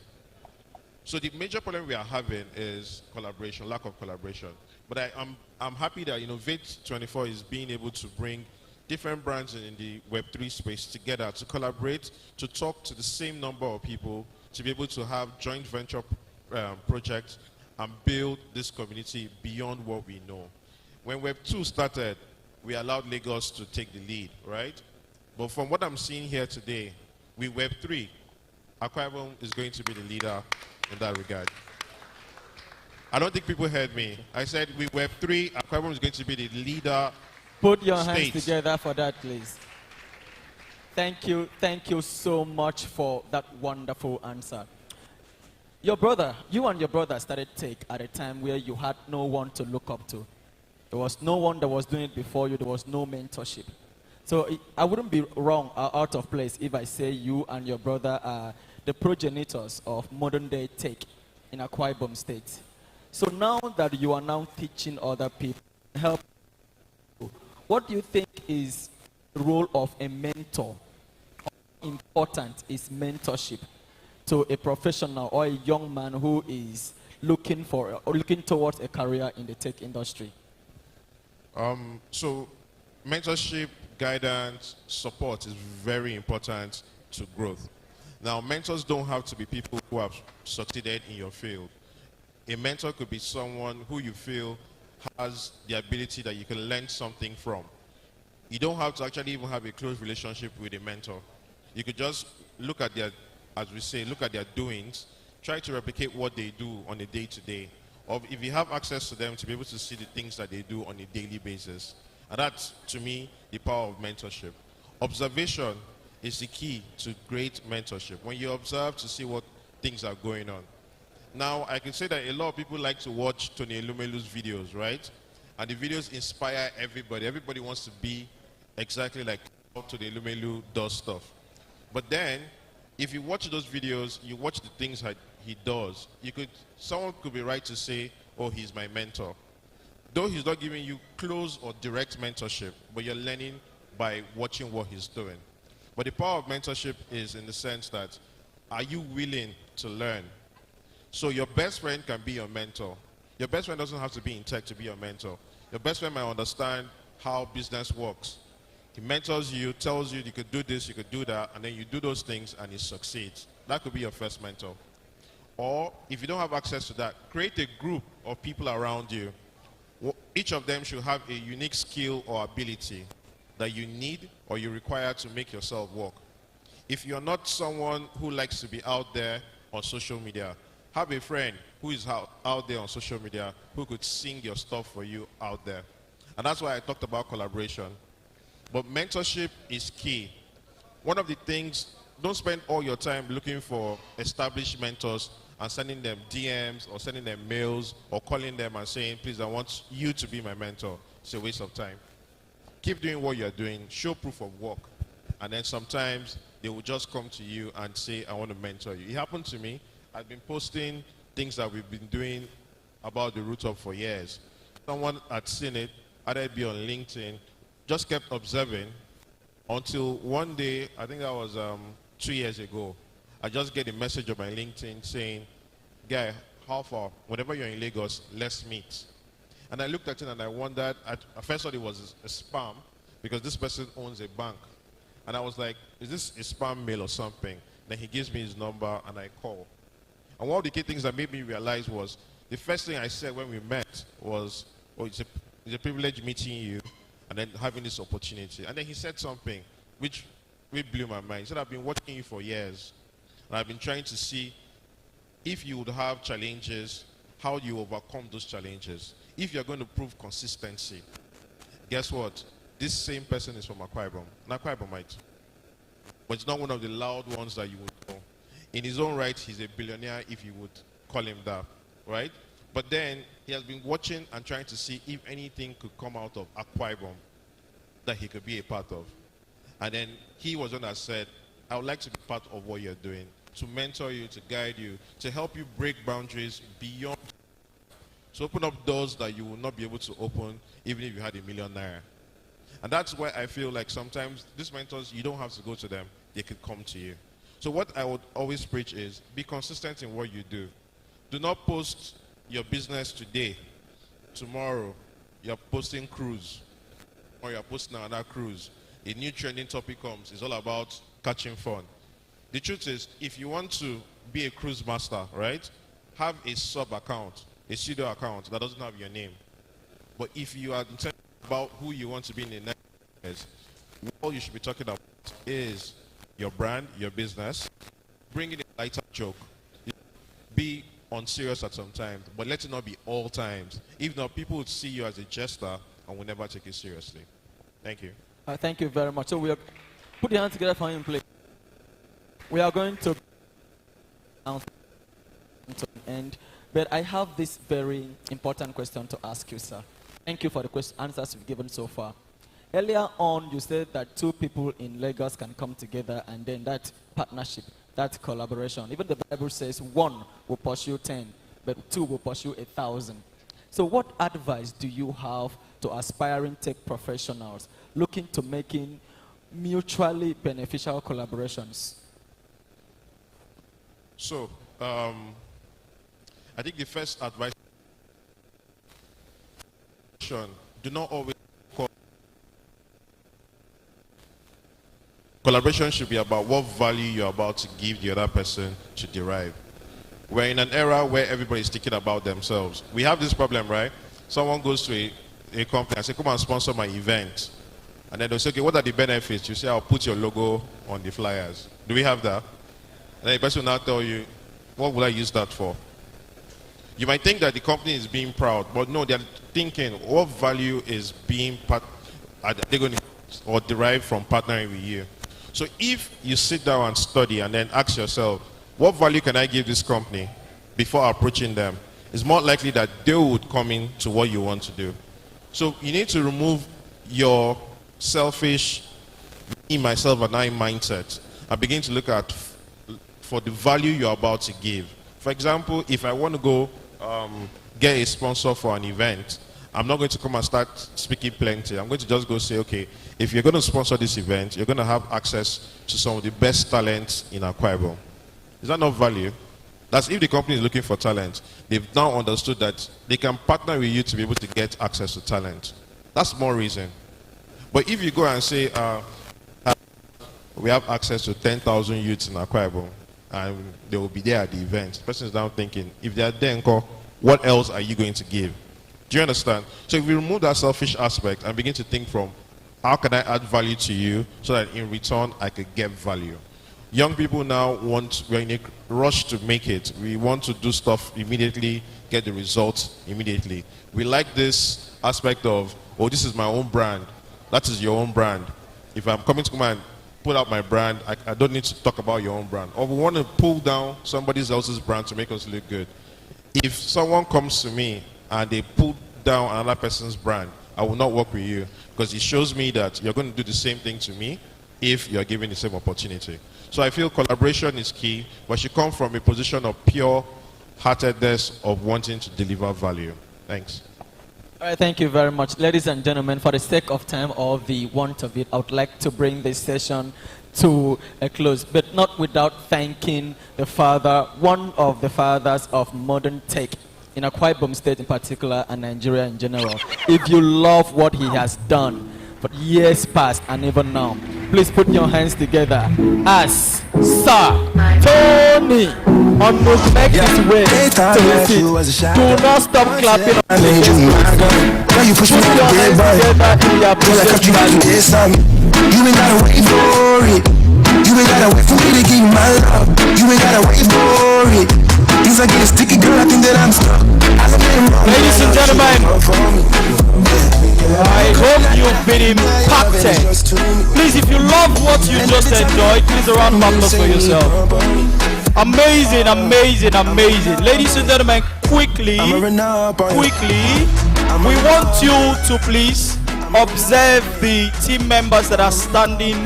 So the major problem we are having is collaboration, lack of collaboration. But I'm happy that Innovate 24 is being able to bring different brands in the Web3 space together to collaborate, to talk to the same number of people, to be able to have joint venture projects and build this community beyond what we know. When Web2 started, we allowed Lagos to take the lead, right? But from what I'm seeing here today, with Web3, Akwa Ibom is going to be the leader in that regard. I don't think people heard me. I said with Web3, Akwa Ibom is going to be the leader. Put your hands together for that, please. Thank you so much for that wonderful answer. You and your brother started tech at a time where you had no one to look up to. There was no one that was doing it before you. There was no mentorship. So I wouldn't be wrong or out of place if I say you and your brother are the progenitors of modern day tech in Akwa Ibom State. So now that you are now teaching other people, what do you think is the role of a mentor? How important is mentorship to a professional or a young man who is looking towards a career in the tech industry? So mentorship, guidance, support is very important to growth. Now, mentors don't have to be people who have succeeded in your field. A mentor could be someone who you feel has the ability that you can learn something from. You don't have to actually even have a close relationship with a mentor. You could just look at their, as we say, look at their doings, try to replicate what they do on a day-to-day. Or if you have access to them, to be able to see the things that they do on a daily basis. And that's, to me, the power of mentorship. Observation is the key to great mentorship. When you observe to see what things are going on. Now, I can say that a lot of people like to watch Tony Elumelu's videos, right? And the videos inspire everybody. Everybody wants to be exactly like how Tony Elumelu does stuff. But then, if you watch those videos, you watch the things that he does, someone could be right to say, oh, he's my mentor. Though he's not giving you close or direct mentorship, but you're learning by watching what he's doing. But the power of mentorship is in the sense that, are you willing to learn? So your best friend can be your mentor. Your best friend doesn't have to be in tech to be your mentor. Your best friend might understand how business works. He mentors you, tells you could do this, you could do that, and then you do those things and he succeeds. That could be your first mentor. Or if you don't have access to that, create a group of people around you. Each of them should have a unique skill or ability that you need or you require to make yourself work. If you're not someone who likes to be out there on social media, have a friend who is out there on social media who could sing your stuff for you out there. And that's why I talked about collaboration. But mentorship is key. One of the things, don't spend all your time looking for established mentors and sending them DMs or sending them mails or calling them and saying, please, I want you to be my mentor. It's a waste of time. Keep doing what you're doing, show proof of work. And then sometimes they will just come to you and say, I want to mentor you. It happened to me. I've been posting things that we've been doing about the Root Up for years. Someone had seen it, either be on LinkedIn, just kept observing until one day, I think that was 2 years ago, I just get a message on my LinkedIn saying, guy, how far? Whenever you're in Lagos, let's meet. And I looked at it and I wondered, I first thought it was a spam because this person owns a bank. And I was like, is this a spam mail or something? Then he gives me his number and I call. And one of the key things that made me realize was, the first thing I said when we met was, oh, it's a privilege meeting you and then having this opportunity. And then he said something which blew my mind. He said, I've been watching you for years. And I've been trying to see if you would have challenges, how you overcome those challenges. If you're going to prove consistency, guess what? This same person is from Akwa Ibom. Not Akwa Ibomite. But it's not one of the loud ones that you would know. In his own right, he's a billionaire if you would call him that, right? But then he has been watching and trying to see if anything could come out of Akwa Ibom that he could be a part of. And then he was one that said, I would like to be part of what you're doing, to mentor you, to guide you, to help you break boundaries beyond, to open up doors that you will not be able to open even if you had ₦1 million. And that's why I feel like sometimes these mentors, you don't have to go to them, they could come to you. So what I would always preach is, be consistent in what you do. Do not post your business today, tomorrow, you're posting cruise, or you're posting another cruise. A new trending topic comes, it's all about catching fun. The truth is, if you want to be a cruise master, right, have a sub account, a pseudo account that doesn't have your name. But if you are intending about who you want to be in the next years, all you should be talking about is your brand, your business. Bring in a lighter joke. Be unserious at some times, but let it not be all times. If not, people would see you as a jester and will never take it seriously. Thank you. Thank you very much. So we are put your hands together for him, please. We are going to end, but I have this very important question to ask you, sir. Thank you for the answers you've given so far. Earlier on, you said that two people in Lagos can come together and then that partnership, that collaboration. Even the Bible says one will pursue 10, but two will pursue 1,000. So what advice do you have to aspiring tech professionals looking to making mutually beneficial collaborations? So, I think the first advice, do not always collaboration should be about what value you're about to give the other person to derive. We're in an era where everybody's thinking about themselves. We have this problem, right? Someone goes to a company and say, come and sponsor my event. And then they'll say, okay, what are the benefits? You say, I'll put your logo on the flyers. Do we have that? And then the person will now tell you, what will I use that for? You might think that the company is being proud, but no, they're thinking, what value is being are they going to or derive from partnering with you? So if you sit down and study and then ask yourself, what value can I give this company? before approaching them, it's more likely that they would come in to what you want to do. So you need to remove your selfish, me, myself, and I mindset and begin to look at for the value you're about to give. For example, if I want to go get a sponsor for an event, I'm not going to come and start speaking plenty. I'm going to just go say, okay, if you're going to sponsor this event, you're going to have access to some of the best talents in Akwa Ibom. Is that not value? That's if the company is looking for talent. They've now understood that they can partner with you to be able to get access to talent. That's more reason. But if you go and say, we have access to 10,000 youths in Akwa Ibom, and they will be there at the event, the person is now thinking, if they are there, what else are you going to give? Do you understand? So if we remove that selfish aspect and begin to think from, how can I add value to you so that in return I could get value? Young people now we're in a rush to make it. We want to do stuff immediately, get the results immediately. We like this aspect of, oh, this is my own brand. That is your own brand. If I'm coming to come and put out my brand, I don't need to talk about your own brand. Or we want to pull down somebody else's brand to make us look good. If someone comes to me and they pull down another person's brand, I will not work with you, because it shows me that you're going to do the same thing to me if you're given the same opportunity. So I feel collaboration is key, but should come from a position of pure heartedness of wanting to deliver value. Thanks. All right, thank you very much. Ladies and gentlemen, for the sake of time or the want of it, I would like to bring this session to a close, but not without thanking the father, one of the fathers of modern tech, in Akwa Ibom State in particular, and Nigeria in general. If you love what he has done for years past and even now, please put your hands together as Sir Tony on the next way to his seat. Do not stop clapping on the put your hands together in the appreciation. You ain't gotta wait for it. You ain't gotta wait for me to give you my love. You ain't gotta wait for it. Things are getting sticky, girl, I think that I'm stuck. Ladies and gentlemen, I hope you've been impacted. Please, if you love what you just enjoyed, please a round of applause for yourself. Amazing, amazing, amazing. Ladies and gentlemen, quickly, we want you to please observe the team members that are standing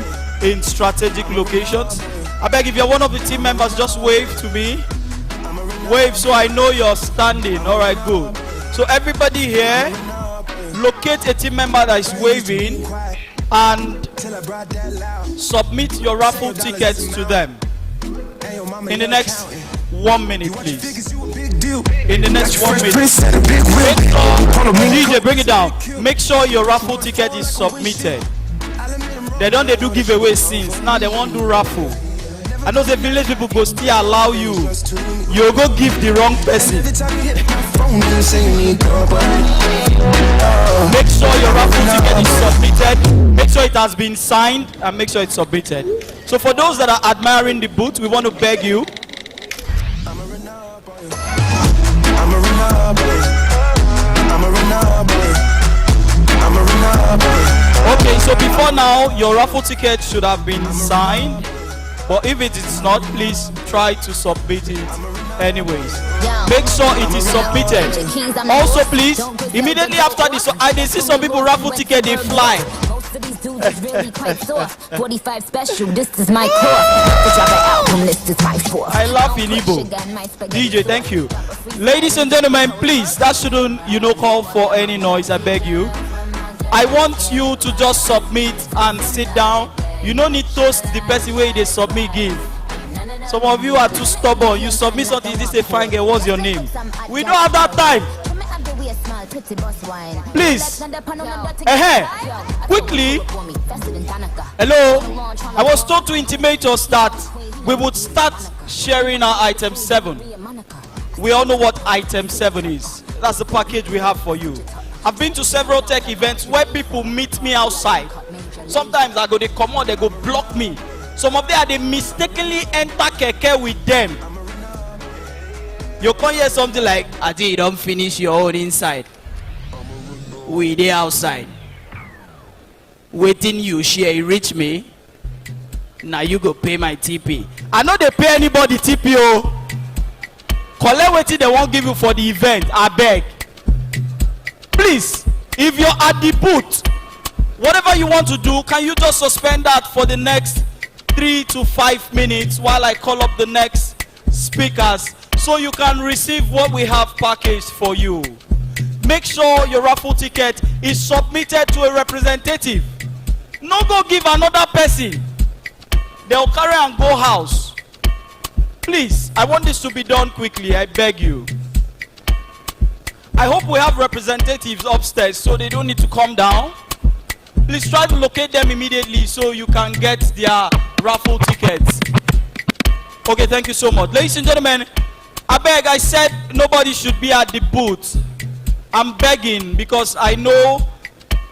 in strategic locations. I beg, if you're one of the team members, just wave to me. Wave so I know you're standing. All right, good. So everybody here, locate a team member that is waving and submit your raffle tickets to them in the next 1 minute, please. In the next 1 minute. DJ, bring it down. Make sure your raffle ticket is submitted. They do giveaway since. Now they won't do raffle. I know the village people go still allow you. You go give the wrong person. Make sure your raffle ticket is submitted. Make sure it has been signed and make sure it's submitted. So for those that are admiring the booth, we want to beg you. Okay, so before now, your raffle ticket should have been signed. But if it is not, please try to submit it anyways. Make sure it is submitted. Also, please, immediately after this, I did see some people raffle ticket, they fly. 45 special, this is my course. This is my force. I love in Igbo. DJ, thank you. Ladies and gentlemen, please, that shouldn't, call for any noise, I beg you. I want you to just submit and sit down. You don't need to toast the person where they submit give. Some of you are too stubborn. You submit something, this is a fine girl, what's your name? We don't have that time. Please. Quickly. Hello. I was told to intimate us that we would start sharing our item 7. We all know what item 7 is. That's the package we have for you. I've been to several tech events where people meet me outside. Sometimes I go, they come on, they go block me. Some of them, they mistakenly enter keke with them. You can't hear something like, Adi, you don't finish your own inside. We there outside. Waiting you share, you reach me. Now you go pay my TP. I know they pay anybody TP. collect wetin they won't give you for the event, I beg. Please, if you're at the booth, whatever you want to do, can you just suspend that for the next 3 to 5 minutes while I call up the next speakers so you can receive what we have packaged for you. Make sure your raffle ticket is submitted to a representative. No go give another person. They'll carry and go house. Please, I want this to be done quickly, I beg you. I hope we have representatives upstairs so they don't need to come down. Please try to locate them immediately so you can get their raffle tickets. Okay, thank you so much. Ladies and gentlemen, I beg, I said nobody should be at the booth. I'm begging because I know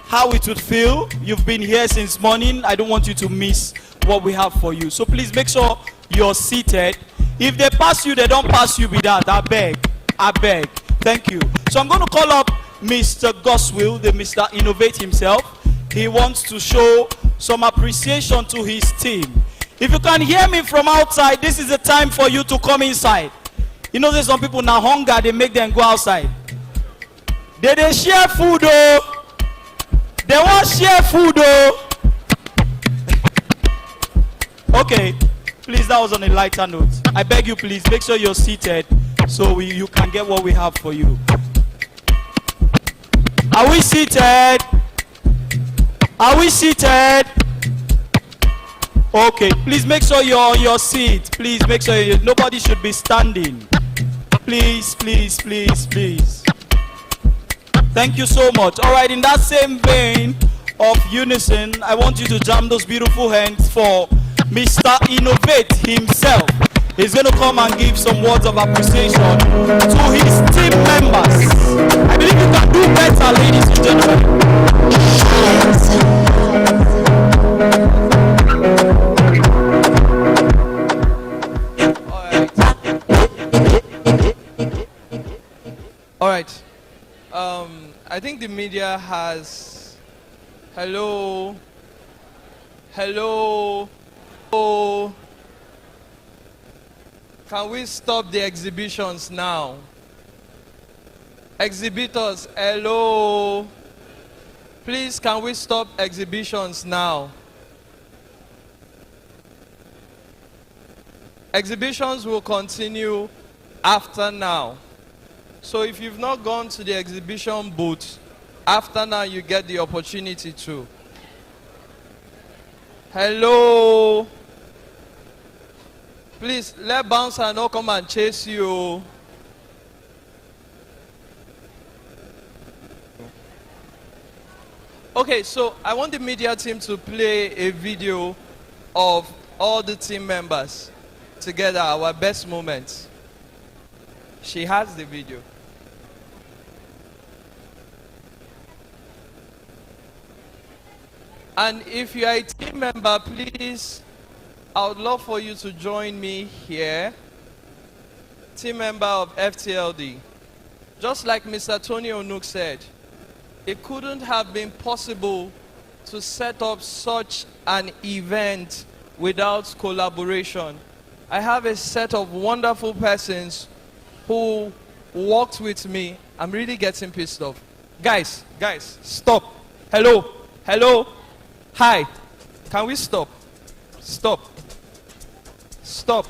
how it would feel. You've been here since morning. I don't want you to miss what we have for you. So please make sure you're seated. If they pass you, they don't pass you with that. I beg. I beg. Thank you. So I'm going to call up Mr. Goswill, the Mr. Innovate himself. He wants to show some appreciation to his team. If you can hear me from outside, this is the time for you to come inside. You know there's some people now hunger, they make them go outside. They share food oh. They want share food oh. Okay, please, that was on a lighter note. I beg you, please, make sure you're seated so you can get what we have for you. Are we seated? Are we seated? Okay, please make sure you're on your seat. Please make sure nobody should be standing. Please, please, please, please. Thank you so much. All right, in that same vein of unison, I want you to jam those beautiful hands for Mr. Innovate himself. He's going to come and give some words of appreciation to his team members. I believe you can do better, ladies and gentlemen. All right. I think the media has. Hello. Hello. Oh. Can we stop the exhibitions now? Exhibitors, hello. Please, can we stop exhibitions now? Exhibitions will continue after now. So if you've not gone to the exhibition booth, after now you get the opportunity to. Hello. Please, let bouncer not come and chase you. Okay, so I want the media team to play a video of all the team members together, our best moments. She has the video. And if you are a team member, please, I would love for you to join me here. Team member of FTLD. Just like Mr. Tony Onuk said, it couldn't have been possible to set up such an event without collaboration. I have a set of wonderful persons who worked with me. I'm really getting pissed off. Guys, stop. Hello, hello, hi. Can we stop? Stop. Stop.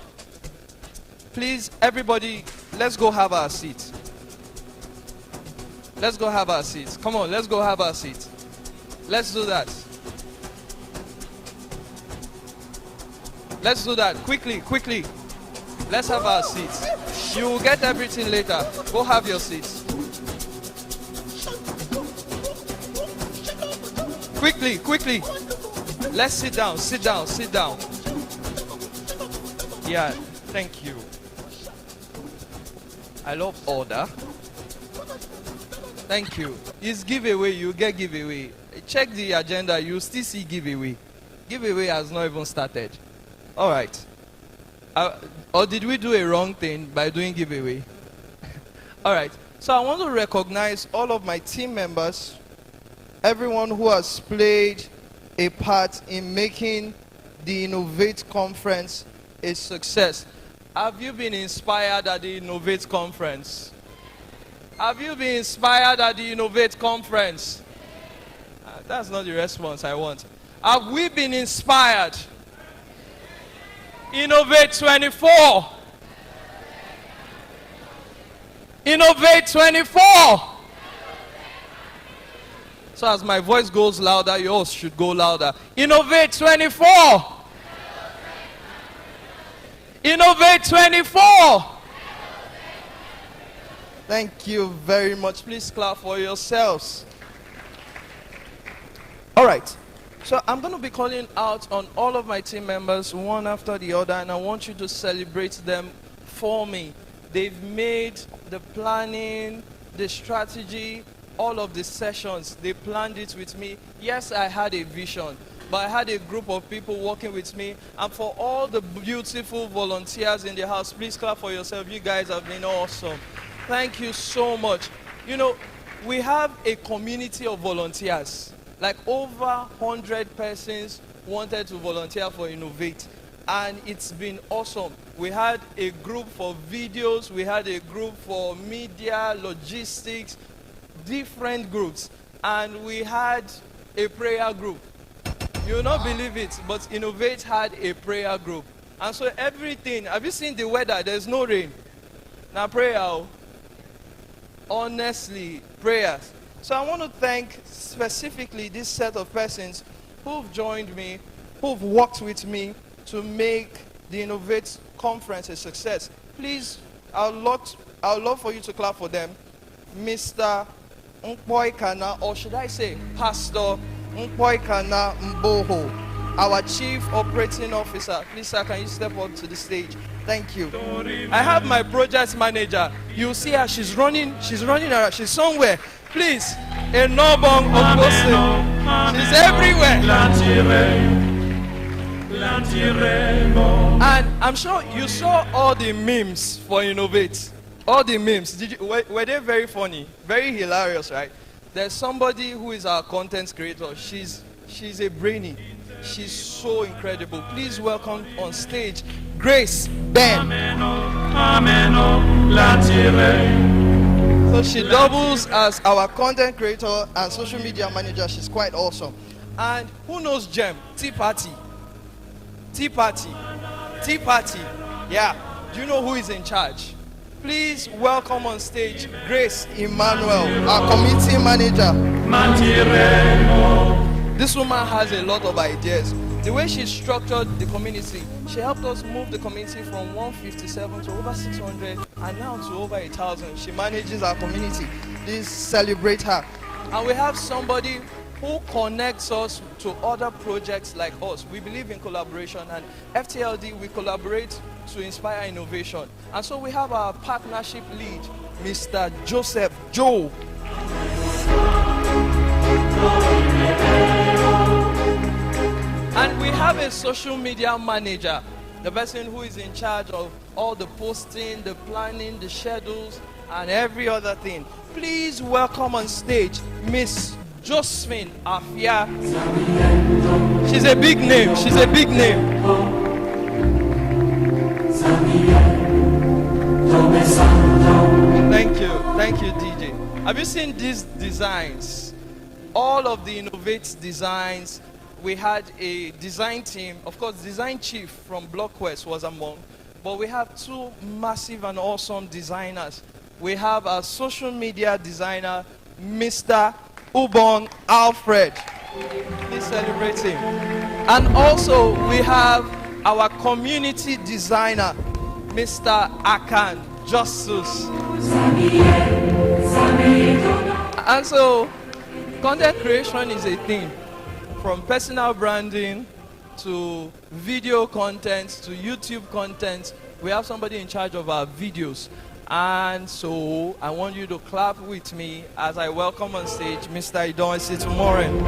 Please, everybody, let's go have our seats. Let's go have our seats. Come on, let's go have our seats. Let's do that. Let's do that. Quickly, quickly. Let's have our seats. You will get everything later. Go have your seats. Quickly, quickly. Let's sit down, sit down, sit down. Yeah, thank you. I love order. Thank you. It's giveaway, you get giveaway. Check the agenda, you still see giveaway. Giveaway has not even started. All right. Or did we do a wrong thing by doing giveaway? All right. So I want to recognize all of my team members, everyone who has played a part in making the Innovate conference a success. Have you been inspired at the Innovate conference? Have you been inspired at the Innovate conference? That's not the response I want. Have we been inspired? Innovate 24. Innovate 24. So as my voice goes louder, yours should go louder. Innovate 24. Innovate 24. Thank you very much. Please clap for yourselves. All right. So I'm going to be calling out on all of my team members one after the other, and I want you to celebrate them for me. They've made the planning, the strategy, all of the sessions. They planned it with me. Yes, I had a vision, but I had a group of people working with me. And for all the beautiful volunteers in the house, please clap for yourself. You guys have been awesome. Thank you so much. You know, we have a community of volunteers. Like over 100 persons wanted to volunteer for Innovate. And it's been awesome. We had a group for videos. We had a group for media, logistics, different groups. And we had a prayer group. You will not believe it, but Innovate had a prayer group. And so everything, have you seen the weather? There's no rain. Now prayer, honestly, prayers. So I want to thank specifically this set of persons who've joined me, who've worked with me to make the Innovate conference a success. Please, I would love for you to clap for them. Mr. Nkwoikana, or should I say Pastor Nkwoikana Mboho, our Chief Operating Officer. Please, sir, can you step up to the stage? Thank you. I have my project manager. You see her, she's running around, she's somewhere. Please, Enobong Okose. She's everywhere. And I'm sure you saw all the memes for Innovate. All the memes. Were they very funny? Very hilarious, right? There's somebody who is our content creator. She's a brainy. She's so incredible. Please welcome on stage Grace Ben. So she doubles as our content creator and social media manager. She's quite awesome. And who knows Gem? Tea Party. Tea Party. Tea Party. Yeah. Do you know who is in charge? Please welcome on stage Grace Emmanuel, our community manager. This woman has a lot of ideas. The way she structured the community, she helped us move the community from 157 to over 600 and now to over 1,000. She manages our community. Please celebrate her. And we have somebody who connects us to other projects like us. We believe in collaboration, and FTLD, we collaborate to inspire innovation. And so we have our partnership lead, Mr. Joseph Joe. And we have a social media manager, the person who is in charge of all the posting, the planning, the schedules, and every other thing. Please welcome on stage Miss Josephine Afia. She's a big name. She's a big name. Thank you. Thank you, DJ. Have you seen these designs? All of the Innovate designs. We had a design team. Of course, design chief from BlockQuest was among. But we have two massive and awesome designers. We have a social media designer, Mr. Ubon Alfred. Please celebrate him. And also we have our community designer, Mr. Akan Justus. And so content creation is a thing. From personal branding to video content to YouTube content, we have somebody in charge of our videos. And so I want you to clap with me as I welcome on stage Mr. Idon Situmoren.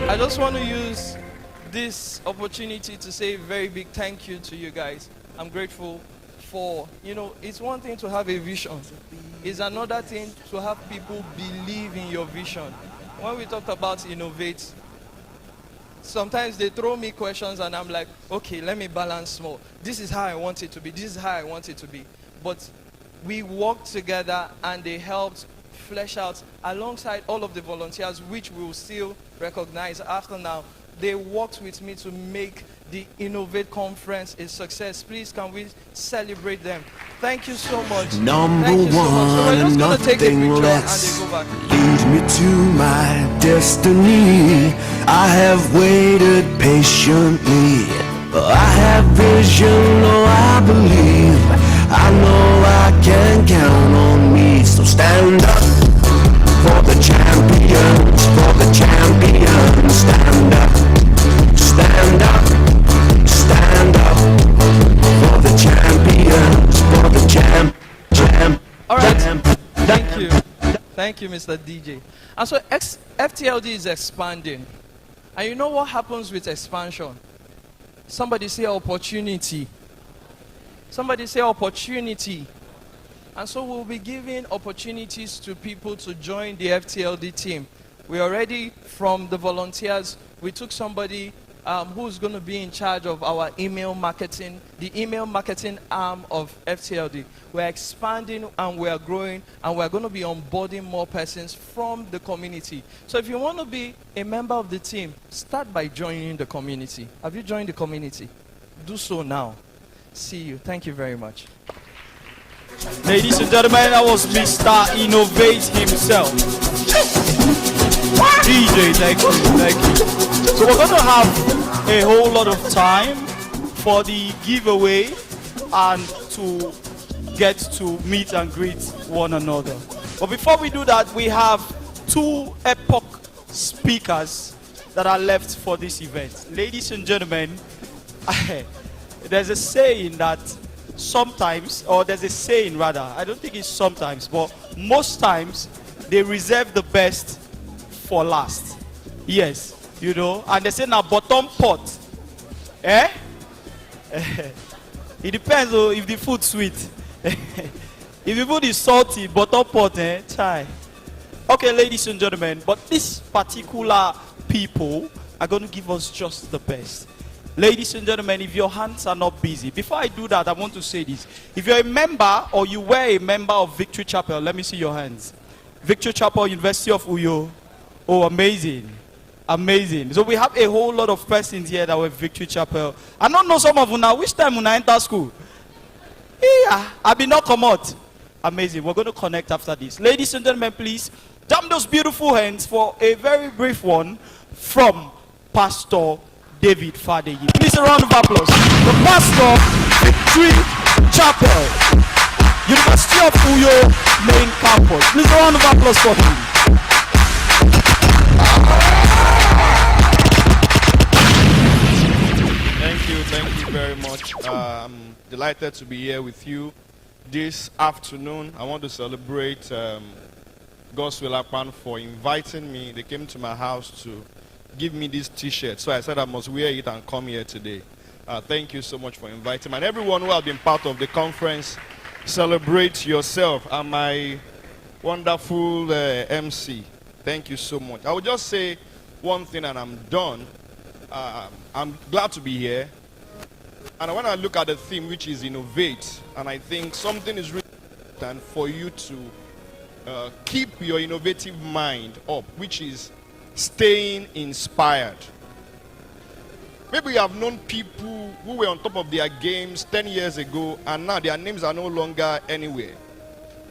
I just want to use this opportunity to say a very big thank you to you guys. I'm grateful for, it's one thing to have a vision. It's another thing to have people believe in your vision. when we talked about Innovate, sometimes they throw me questions and I'm like, okay, let me balance more. This is how I want it to be. This is how I want it to be. But we worked together and they helped flesh out alongside all of the volunteers, which we will still recognize after now. They worked with me to make the Innovate conference a success. Please, can we celebrate them? Thank you so much. Number Thank you so much. So we're one, just going to take a nothing picture less and they go back. leads me to my destiny. I have waited patiently. I have vision, oh I believe. I know I can count on me. So stand up for the champions, for the champions. Stand up, stand up, stand up for the champions, for the All right. Thank you. Thank you, Mr. DJ. And so FTLD is expanding. And you know what happens with expansion? Somebody say opportunity. Somebody say opportunity. And so we'll be giving opportunities to people to join the FTLD team. We already, from the volunteers, we took somebody who's going to be in charge of our email marketing, the email marketing arm of FTLD. We're expanding and we're growing and we're going to be onboarding more persons from the community. So if you want to be a member of the team, start by joining the community. Have you joined the community? Do so now. See you. Thank you very much. Ladies and gentlemen, that was Mr. Innovate himself. DJ, thank you, thank you. So we're going to have a whole lot of time for the giveaway and to get to meet and greet one another. But before we do that, we have two epoch speakers that are left for this event. Ladies and gentlemen, there's a saying that sometimes, or there's a saying rather, I don't think it's sometimes, but most times they reserve the best for last. Yes, you know, and they say now bottom pot. Eh? It depends if the food sweet. If the food is salty, bottom pot, chai. Okay, ladies and gentlemen, but these particular people are going to give us just the best. Ladies and gentlemen, if your hands are not busy, before I do that, I want to say this. If you're a member or you were a member of Victory Chapel, let me see your hands. Victory Chapel, University of Uyo. Oh, amazing. Amazing. So we have a whole lot of persons here that were Victory Chapel. I don't know some of you now. Which time when I enter school? Yeah, I be not come out. Amazing. We're going to connect after this. Ladies and gentlemen, please jam those beautiful hands for a very brief one from Pastor David Fadeyi. Please a round of applause. The pastor, Victory Chapel, University of Uyo main campus. Please a round of applause for him. Thank you very much. I'm delighted to be here with you this afternoon. I want to celebrate Gospel Akpan for inviting me. They came to my house to give me this t-shirt, so I said I must wear it and come here today. Thank you so much for inviting me. And everyone who has been part of the conference, celebrate yourself and my wonderful MC. Thank you so much. I will just say one thing and I'm done. I'm glad to be here. And when I look at the theme, which is Innovate, and I think something is really important for you to keep your innovative mind up, which is staying inspired. Maybe you have known people who were on top of their games 10 years ago, and now their names are no longer anywhere.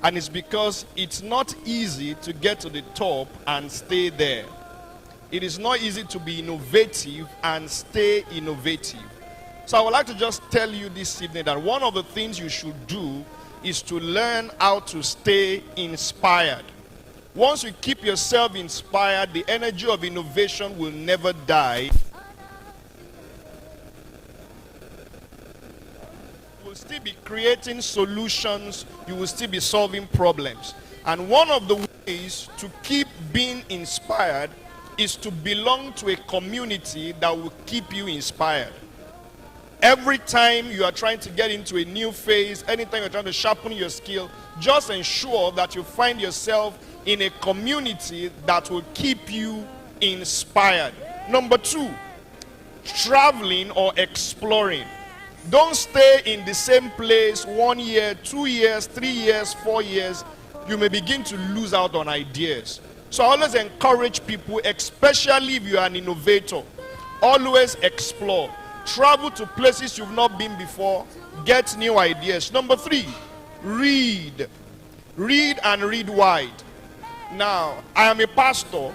And it's because it's not easy to get to the top and stay there. It is not easy to be innovative and stay innovative. So I would like to just tell you this evening that one of the things you should do is to learn how to stay inspired. Once you keep yourself inspired, the energy of innovation will never die. You will still be creating solutions. You will still be solving problems. And one of the ways to keep being inspired is to belong to a community that will keep you inspired. Every time you are trying to get into a new phase, anytime you're trying to sharpen your skill, just ensure that you find yourself in a community that will keep you inspired. Number 2, traveling or exploring. Don't stay in the same place 1 year, 2 years, 3 years, 4 years. You may begin to lose out on ideas. So I always encourage people, especially if you are an innovator, always explore. Travel to places you've not been before. Get new ideas. Number 3, read. Read and read wide. Now, I am a pastor,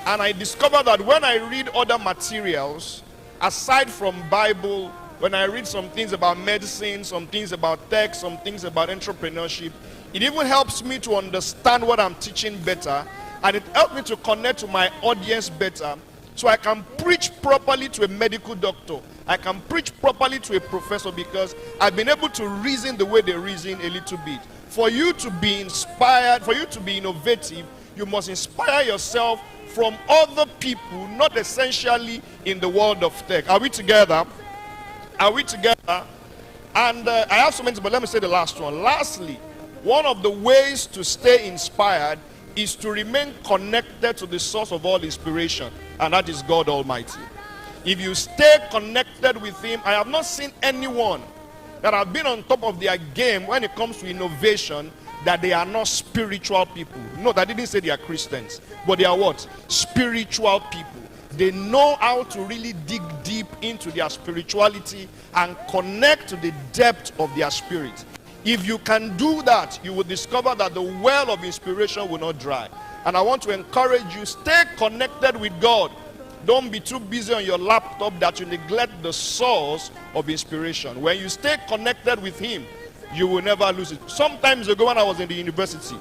and I discovered that when I read other materials, aside from Bible, when I read some things about medicine, some things about tech, some things about entrepreneurship, it even helps me to understand what I'm teaching better, and it helps me to connect to my audience better, so I can preach properly to a medical doctor. I can preach properly to a professor because I've been able to reason the way they reason a little bit. For you to be inspired, for you to be innovative, you must inspire yourself from other people, not essentially in the world of tech. Are we together? Are we together? And I have so many, but let me say the last one. Lastly, one of the ways to stay inspired is to remain connected to the source of all inspiration, and that is God Almighty. If you stay connected with Him, I have not seen anyone that have been on top of their game when it comes to innovation that they are not spiritual people. No, that didn't say they are Christians, but they are what? Spiritual people. They know how to really dig deep into their spirituality and connect to the depth of their spirit. If you can do that, you will discover that the well of inspiration will not dry. And I want to encourage you, stay connected with God. Don't be too busy on your laptop that you neglect the source of inspiration. When you stay connected with Him, you will never lose it. Sometimes ago when I was in the university,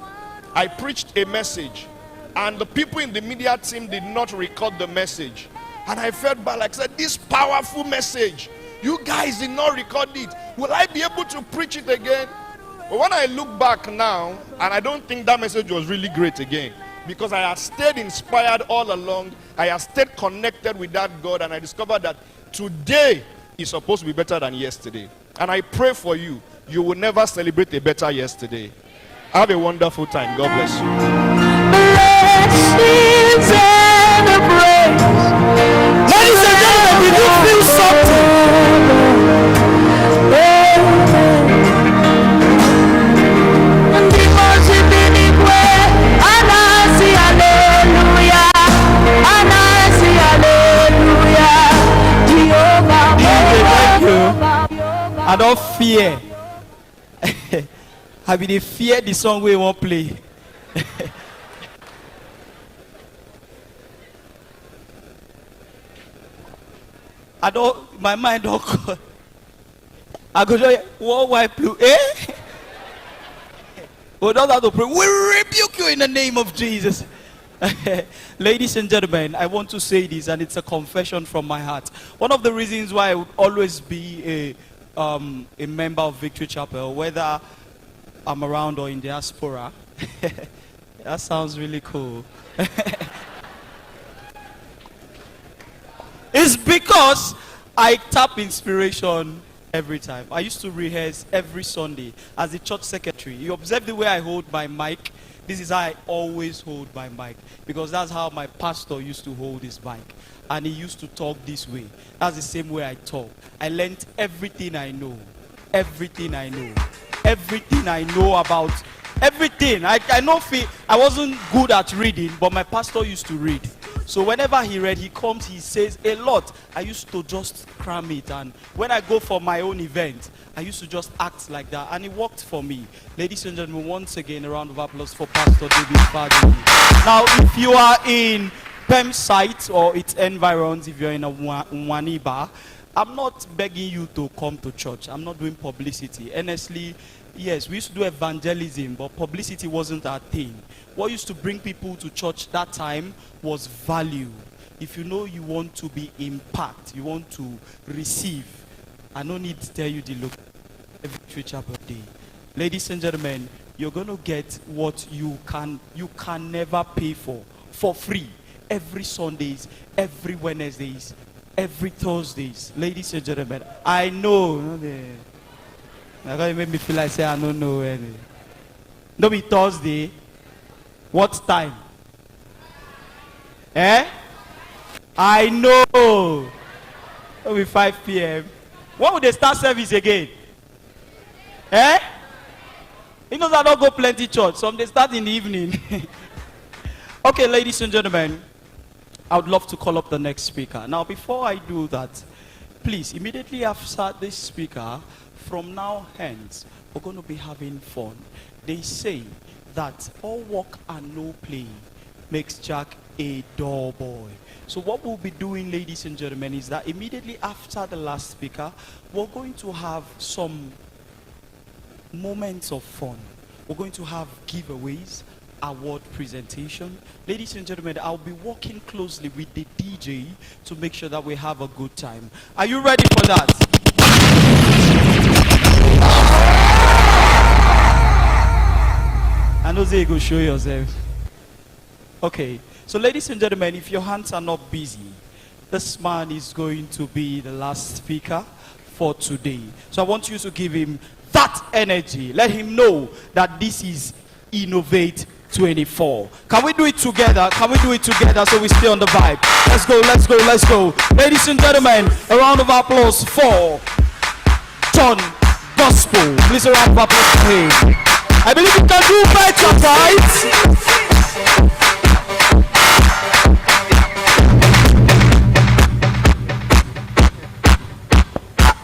I preached a message, and the people in the media team did not record the message. And I felt bad, like I said, this powerful message, you guys did not record it. Will I be able to preach it again? But when I look back now, and I don't think that message was really great again, because I had stayed inspired all along, I had stayed connected with that God, and I discovered that today is supposed to be better than yesterday. And I pray for you, you will never celebrate a better yesterday. Have a wonderful time. God bless you. Blessings and the praise. Ladies and gentlemen, did you feel something? I don't fear. I mean, they fear the song we won't play. I don't, my mind don't go. I go to what white blue, eh? We don't have to pray. We rebuke you in the name of Jesus. Ladies and gentlemen, I want to say this, and it's a confession from my heart. One of the reasons why I would always be a member of Victory Chapel, whether I'm around or in diaspora, that sounds really cool. It's because I tap inspiration every time. I used to rehearse every Sunday as the church secretary. You observe the way I hold my mic. This is how I always hold my mic, because that's how my pastor used to hold his mic, and he used to talk this way. That's the same way I talk. I learned everything I know, everything I know, everything I know about everything. I know I wasn't good at reading, but my pastor used to read. So whenever he read, he comes, he says a lot. I used to just cram it, and when I go for my own event, I used to just act like that, and it worked for me. Ladies and gentlemen, once again, a round of applause for Pastor David Fadini. Now, if you are in PEM site or its environs, if you're in a Waniba, I'm not begging you to come to church. I'm not doing publicity. Honestly, yes, we used to do evangelism, but publicity wasn't our thing. What used to bring people to church that time was value. If you know you want to be impact, you want to receive, I don't need to tell you the look every Chapel Day. Ladies and gentlemen, you're going to get what you can never pay for free. Every Sundays, every Wednesdays, every Thursdays, ladies and gentlemen. I know. Now you make me feel like say I don't know any. No be Thursday. What time? Eh? I know. It'll be 5 p.m. When would they start service again? Eh? You know I don't go plenty church. Some they start in the evening. Okay, ladies and gentlemen, I would love to call up the next speaker. Now, before I do that, please, immediately after this speaker, from now hence, we're going to be having fun. They say that all work and no play makes Jack a dull boy. So what we'll be doing, ladies and gentlemen, is that immediately after the last speaker, we're going to have some moments of fun. We're going to have giveaways, award presentation. Ladies and gentlemen, I'll be working closely with the DJ to make sure that we have a good time. Are you ready for that? I know you go show yourself. Okay, so ladies and gentlemen, if your hands are not busy, this man is going to be the last speaker for today. So I want you to give him that energy. Let him know that this is Innovate 24. Can we do it together? Can we do it together so we stay on the vibe? Let's go, let's go, let's go. Ladies and gentlemen, a round of applause for John Gospel. Please a round of applause for him. I believe you can do better, guys.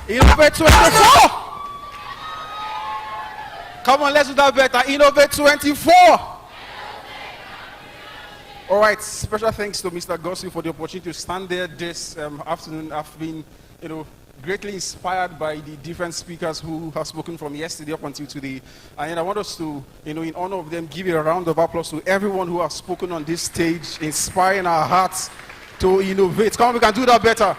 Innovate 24. Come on, let's do that better. Innovate 24. All right, special thanks to Mr. Gossi for the opportunity to stand there this afternoon. I've been, greatly inspired by the different speakers who have spoken from yesterday up until today. And I want us to, in honor of them, give a round of applause to everyone who has spoken on this stage, inspiring our hearts to innovate. Come on, we can do that better.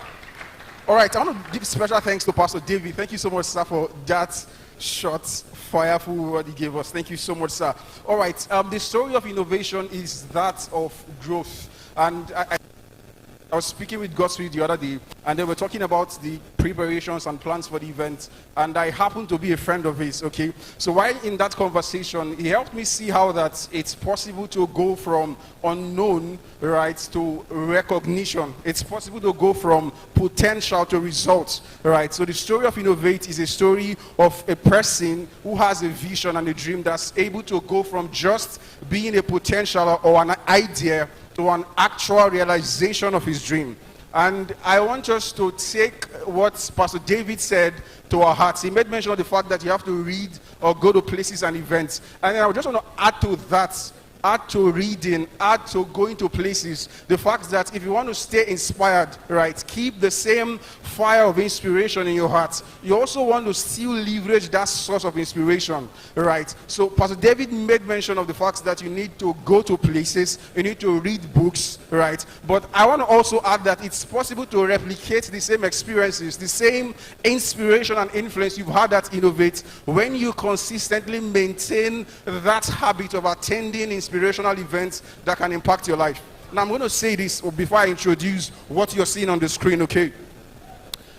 All right, I want to give special thanks to Pastor David. Thank you so much, sir, for that short, fireful word he gave us. Thank you so much, sir. All right, the story of innovation is that of growth. And I was speaking with Godswill the other day, and they were talking about the preparations and plans for the event, and I happen to be a friend of his, okay? So while in that conversation, he helped me see how that it's possible to go from unknown, right, to recognition. It's possible to go from potential to results, right? So the story of Innovate is a story of a person who has a vision and a dream that's able to go from just being a potential or an idea to an actual realization of his dream. And I want us to take what Pastor David said to our hearts. He made mention of the fact that you have to read or go to places and events. And I just want to add to that, add to reading, add to going to places, the fact that if you want to stay inspired, right, keep the same fire of inspiration in your heart. You also want to still leverage that source of inspiration, right? So Pastor David made mention of the fact that you need to go to places, you need to read books, right? But I want to also add that it's possible to replicate the same experiences, the same inspiration and influence you've had at Innovate when you consistently maintain that habit of attending inspirational events that can impact your life. Now I'm going to say this before I introduce what you're seeing on the screen, okay?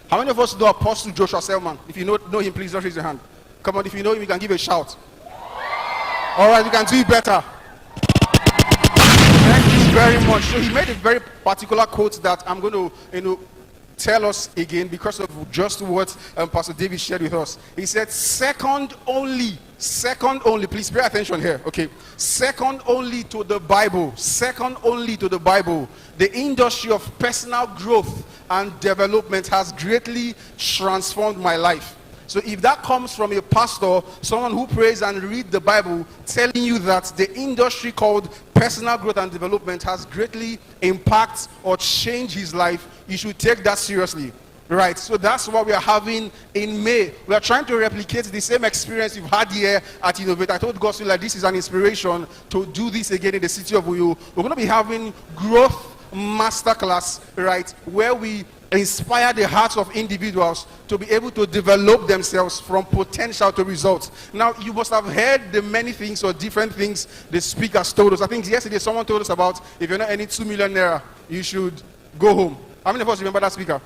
How many of us know Apostle Joshua Selman? If you know him, please just raise your hand. Come on, if you know him, you can give a shout. All right, you can do it better. Thank you very much. So he made a very particular quote that I'm going to, tell us again because of just what Pastor David shared with us. He said, second only, please pay attention here, okay? Second only to the Bible, the industry of personal growth and development has greatly transformed my life. So if that comes from a pastor, someone who prays and reads the Bible, telling you that the industry called personal growth and development has greatly impacted or changed his life, you should take that seriously. Right, so that's what we are having in May. We are trying to replicate the same experience you've had here at Innovate. I told Gospel that this is an inspiration to do this again in the city of Uyo. We're going to be having growth masterclass, right, where we inspire the hearts of individuals to be able to develop themselves from potential to results. Now, you must have heard the many things or different things the speakers told us. I think yesterday someone told us about if you're not earning 2 million naira, you should go home. How many of us remember that speaker?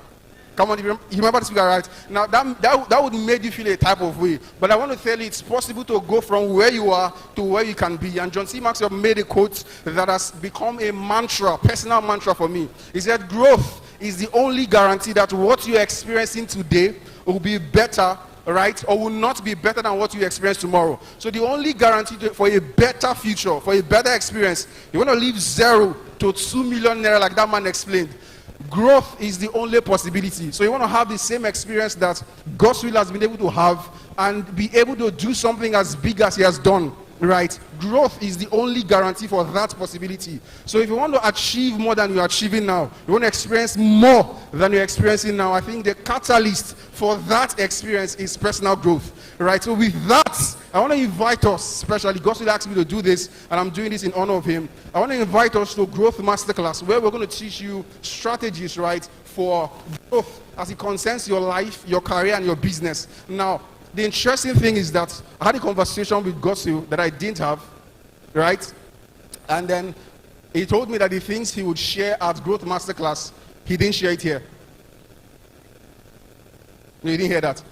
Come on, you remember the speaker, right? Now, that would make you feel a type of way. But I want to tell you, it's possible to go from where you are to where you can be. And John C. Maxwell made a quote that has become a mantra, personal mantra for me. He said, growth is the only guarantee that what you're experiencing today will be better, right, or will not be better than what you experience tomorrow. So the only guarantee for a better future, for a better experience, you want to leave 0 to 2 million naira like that man explained. Growth is the only possibility. So you want to have the same experience that Gospel has been able to have and be able to do something as big as he has done, right? Growth is the only guarantee for that possibility. So if you want to achieve more than you're achieving now, you want to experience more than you're experiencing now, I think the catalyst for that experience is personal growth, right? So with that, I want to invite us, especially Gospel asked me to do this, and I'm doing this in honor of him. I want to invite us to Growth Masterclass, where we're going to teach you strategies, right, for growth as it concerns your life, your career, and your business. Now, the interesting thing is that I had a conversation with Gospel that I didn't have, right? And then he told me that the things he would share at Growth Masterclass, he didn't share it here. No, you didn't hear that.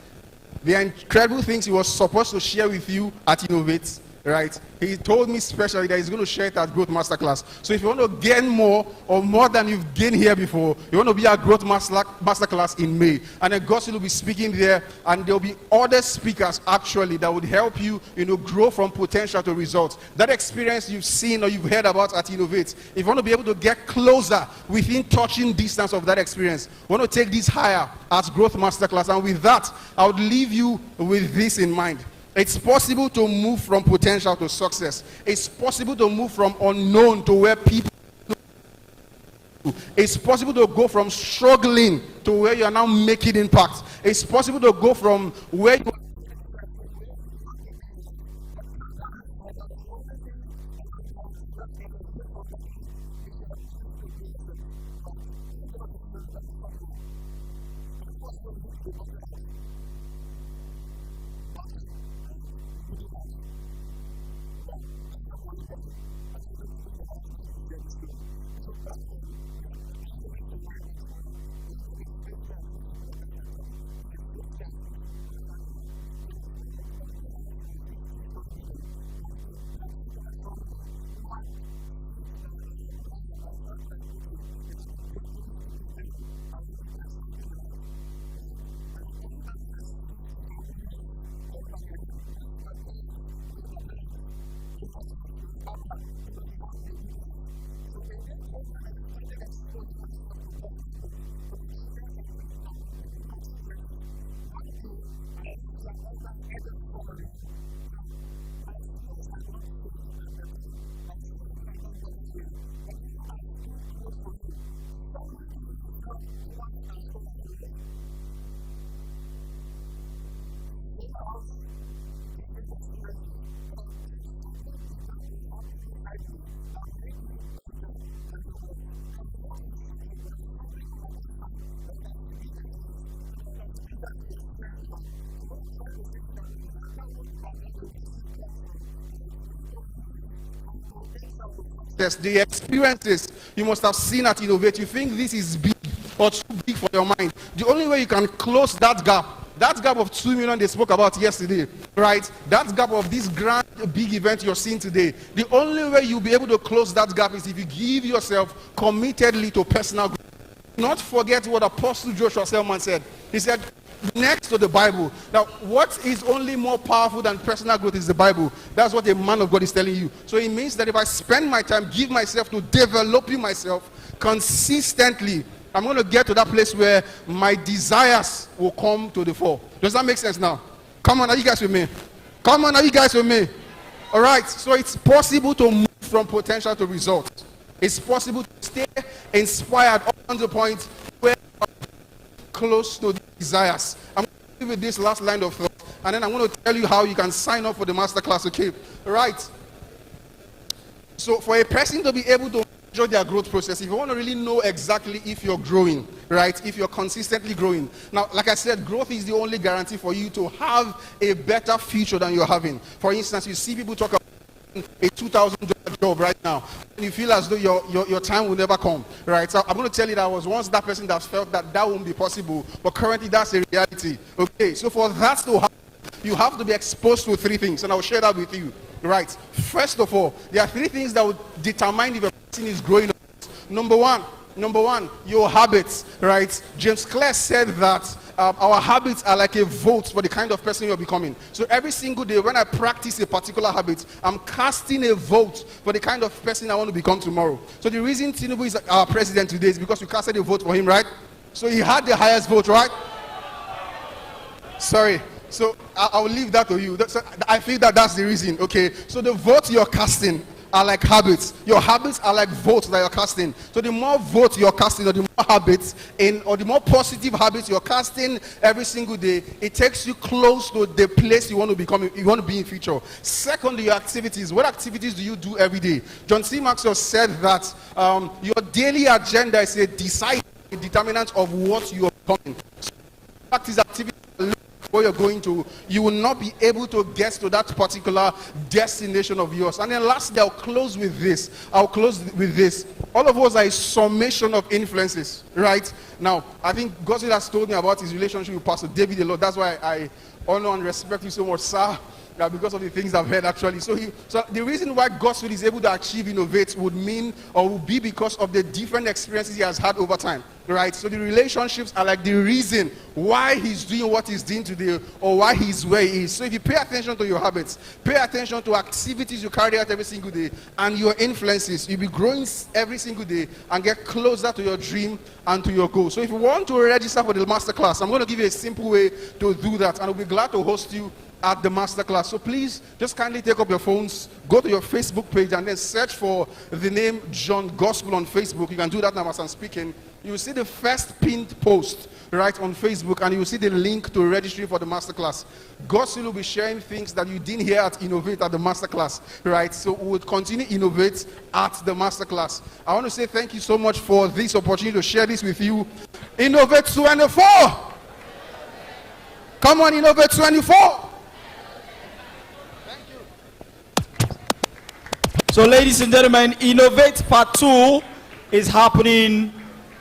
The incredible things he was supposed to share with you at Innovate, right? He told me specially that he's going to share it at Growth Masterclass. So if you want to gain more or more than you've gained here before, you want to be at Growth Masterclass in May. And then Gospel will be speaking there, and there'll be other speakers actually that would help you, grow from potential to results. That experience you've seen or you've heard about at Innovate, if you want to be able to get closer within touching distance of that experience, you want to take this higher at Growth Masterclass. And with that, I would leave you with this in mind. It's possible to move from potential to success. It's possible to move from unknown to where people. It's possible to go from struggling to where you are now making impact. It's possible to go from where you the experiences you must have seen at Innovate, you think this is big or too big for your mind. The only way you can close that gap of 2 million they spoke about yesterday, right? That gap of this grand big event you're seeing today, the only way you'll be able to close that gap is if you give yourself committedly to personal growth. Not forget what Apostle Joshua Selman said. He said, next to the Bible. Now, what is only more powerful than personal growth is the Bible. That's what a man of God is telling you. So it means that if I spend my time, give myself to developing myself consistently, I'm going to get to that place where my desires will come to the fore. Does that make sense now? Come on, are you guys with me? Come on, are you guys with me? All right, so it's possible to move from potential to result. It's possible to stay inspired on the point where close to the desires. I'm going to leave with this last line of thought, and then I'm going to tell you how you can sign up for the masterclass, okay? Right. So for a person to be able to measure their growth process, if you want to really know exactly if you're growing, right, if you're consistently growing. Now, like I said, growth is the only guarantee for you to have a better future than you're having. For instance, you see people talk about a $2,000 job right now, and you feel as though your time will never come, right? So I'm going to tell you that I was once that person that felt that won't be possible, but currently that's a reality. Okay, so for that to happen, you have to be exposed to 3 things, and I'll share that with you. Right. First of all, there are 3 things that will determine if a person is growing up. Number one, your habits. Right. James Clear said that our habits are like a vote for the kind of person you're becoming. So every single day when I practice a particular habit, I'm casting a vote for the kind of person I want to become tomorrow. So the reason Tinubu is our president today is because we casted a vote for him, right? So he had the highest vote, right? Sorry. So I'll leave that to you. I feel that that's the reason. Okay. So the votes you're casting are like habits. Your habits are like votes that you're casting. So the more votes you're casting, or the more habits or the more positive habits you're casting every single day, it takes you close to the place you want to become. You want to be in future. Secondly, your activities. What activities do you do every day? John C. Maxwell said that your daily agenda is a determinant of what you are becoming. So practice activities. Where you're going to, you will not be able to get to that particular destination of yours. And then lastly, I'll close with this. All of us are a summation of influences, right? Now, I think God has told me about his relationship with Pastor David a lot. That's why I honor and respect you so much, sir. Because of the things I've heard actually. So the reason why Gospel is able to achieve Innovate would be because of the different experiences he has had over time. Right? So the relationships are like the reason why he's doing what he's doing today, or why he's where he is. So if you pay attention to your habits, pay attention to activities you carry out every single day, and your influences, you'll be growing every single day and get closer to your dream and to your goal. So if you want to register for the masterclass, I'm going to give you a simple way to do that, and I'll be glad to host you at the masterclass. So please just kindly take up your phones, go to your Facebook page, and then search for the name John Gospel on Facebook. You can do that now as I'm speaking. You will see the first pinned post right on Facebook, and you will see the link to registering for the masterclass. Gospel will be sharing things that you didn't hear at Innovate at the masterclass, right? So we will continue Innovate at the masterclass. I want to say thank you so much for this opportunity to share this with you. Innovate 24. Come on, Innovate 24. So, ladies and gentlemen, Innovate Part 2 is happening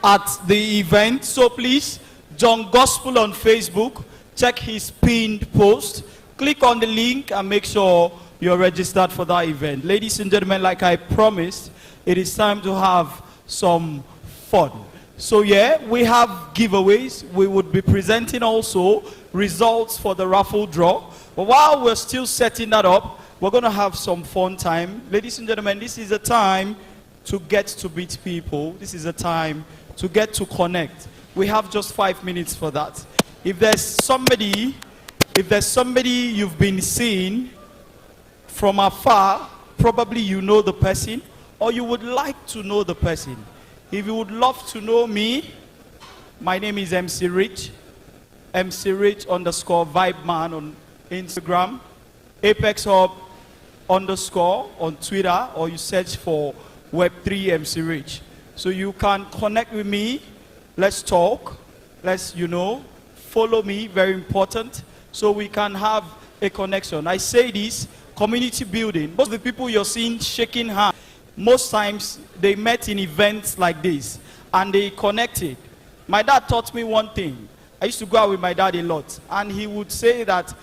at the event. So please, John Gospel on Facebook, check his pinned post, click on the link and make sure you're registered for that event. Ladies and gentlemen, like I promised, it is time to have some fun. So yeah, we have giveaways. We would be presenting also results for the raffle draw. But while we're still setting that up, we're going to have some fun time. Ladies and gentlemen, this is a time to get to meet people. This is a time to get to connect. We have just 5 minutes for that. If there's somebody you've been seeing from afar, probably you know the person, or you would like to know the person. If you would love to know me, my name is MC Rich, MC_Vibe-Man on Instagram, Apex Hub _ on Twitter, or you search for Web3 MC Rich. So you can connect with me. Let's talk. Let's, follow me, very important, so we can have a connection. I say this, community building. Most of the people you're seeing shaking hands, most times they met in events like this and they connected. My dad taught me one thing. I used to go out with my dad a lot, and he would say that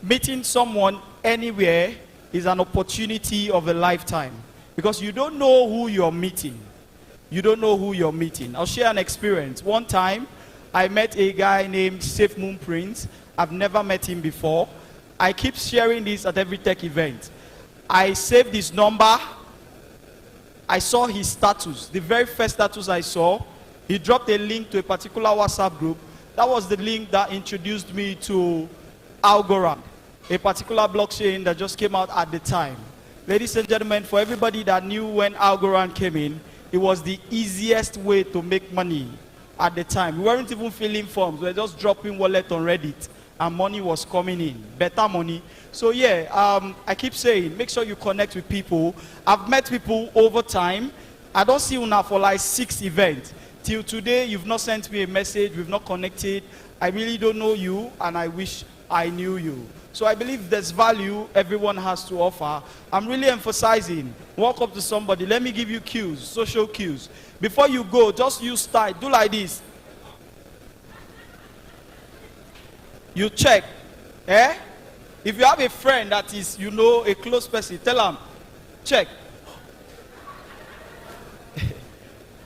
meeting someone anywhere is an opportunity of a lifetime, because you don't know who you're meeting. You don't know who you're meeting. I'll share an experience. One time, I met a guy named Safe Moon Prince. I've never met him before. I keep sharing this at every tech event. I saved his number. I saw his status. The very first status I saw, he dropped a link to a particular WhatsApp group. That was the link that introduced me to Algorand, a particular blockchain that just came out at the time. Ladies and gentlemen, for everybody that knew when Algorand came in, it was the easiest way to make money at the time. We weren't even filling forms. We were just dropping wallet on Reddit, and money was coming in, better money. So yeah, I keep saying, make sure you connect with people. I've met people over time. I don't see you now for like 6 events. Till today, you've not sent me a message, we've not connected. I really don't know you, and I wish I knew you. So I believe there's value everyone has to offer. I'm really emphasizing, walk up to somebody, let me give you cues, social cues. Before you go, just use style, do like this. You check, eh? If you have a friend that is, you know, a close person, tell him, check.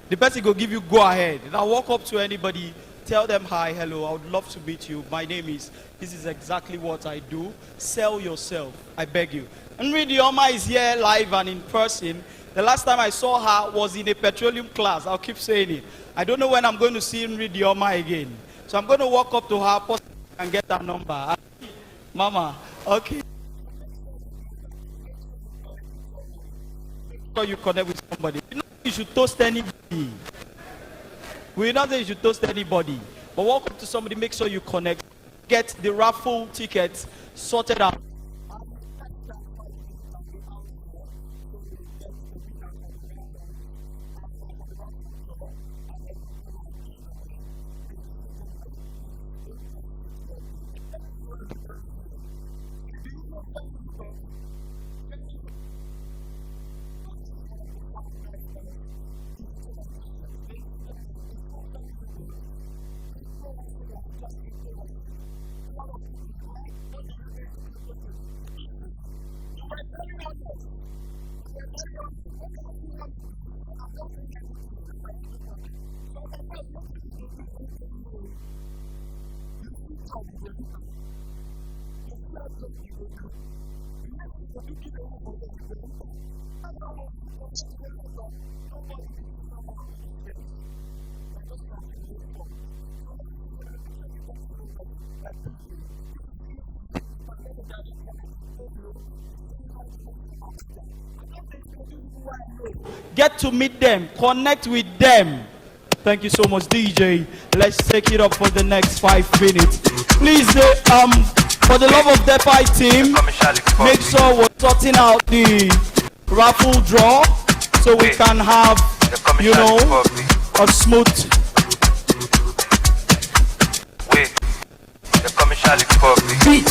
The person will give you go ahead. Now walk up to anybody, tell them hi, hello, I would love to meet you. My name is, this is exactly what I do. Sell yourself, I beg you. And Ridioma is here live and in person. The last time I saw her was in a petroleum class. I'll keep saying it. I don't know when I'm going to see Ridioma again. So I'm going to walk up to her and get her number. Mama, okay. So you connect with somebody. You know you should toast anybody. We're not saying you should toast anybody. But walk up to somebody, make sure you connect. Get the raffle tickets sorted out. Get to meet them, connect with them. Thank you so much, DJ. Let's take it up for the next 5 minutes. Please, for the love of the Defi team, make sure we're sorting out the raffle draw so we can have, you know, a smooth. Wait, the commercial recovery.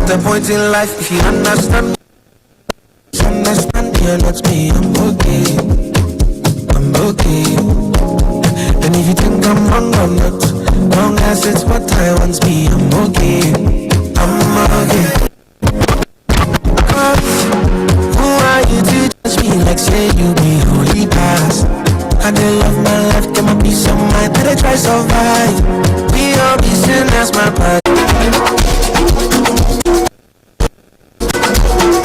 at a point in life, if you understand you let me, I'm okay. I'm okay. And if you think I'm wrong, I'm not. Long as it's what I want to be, I'm okay. I'm okay. Who are you to judge me like say you be holy past? I did love my life, get my peace of mind, did I try survive? We all be sinners, my body.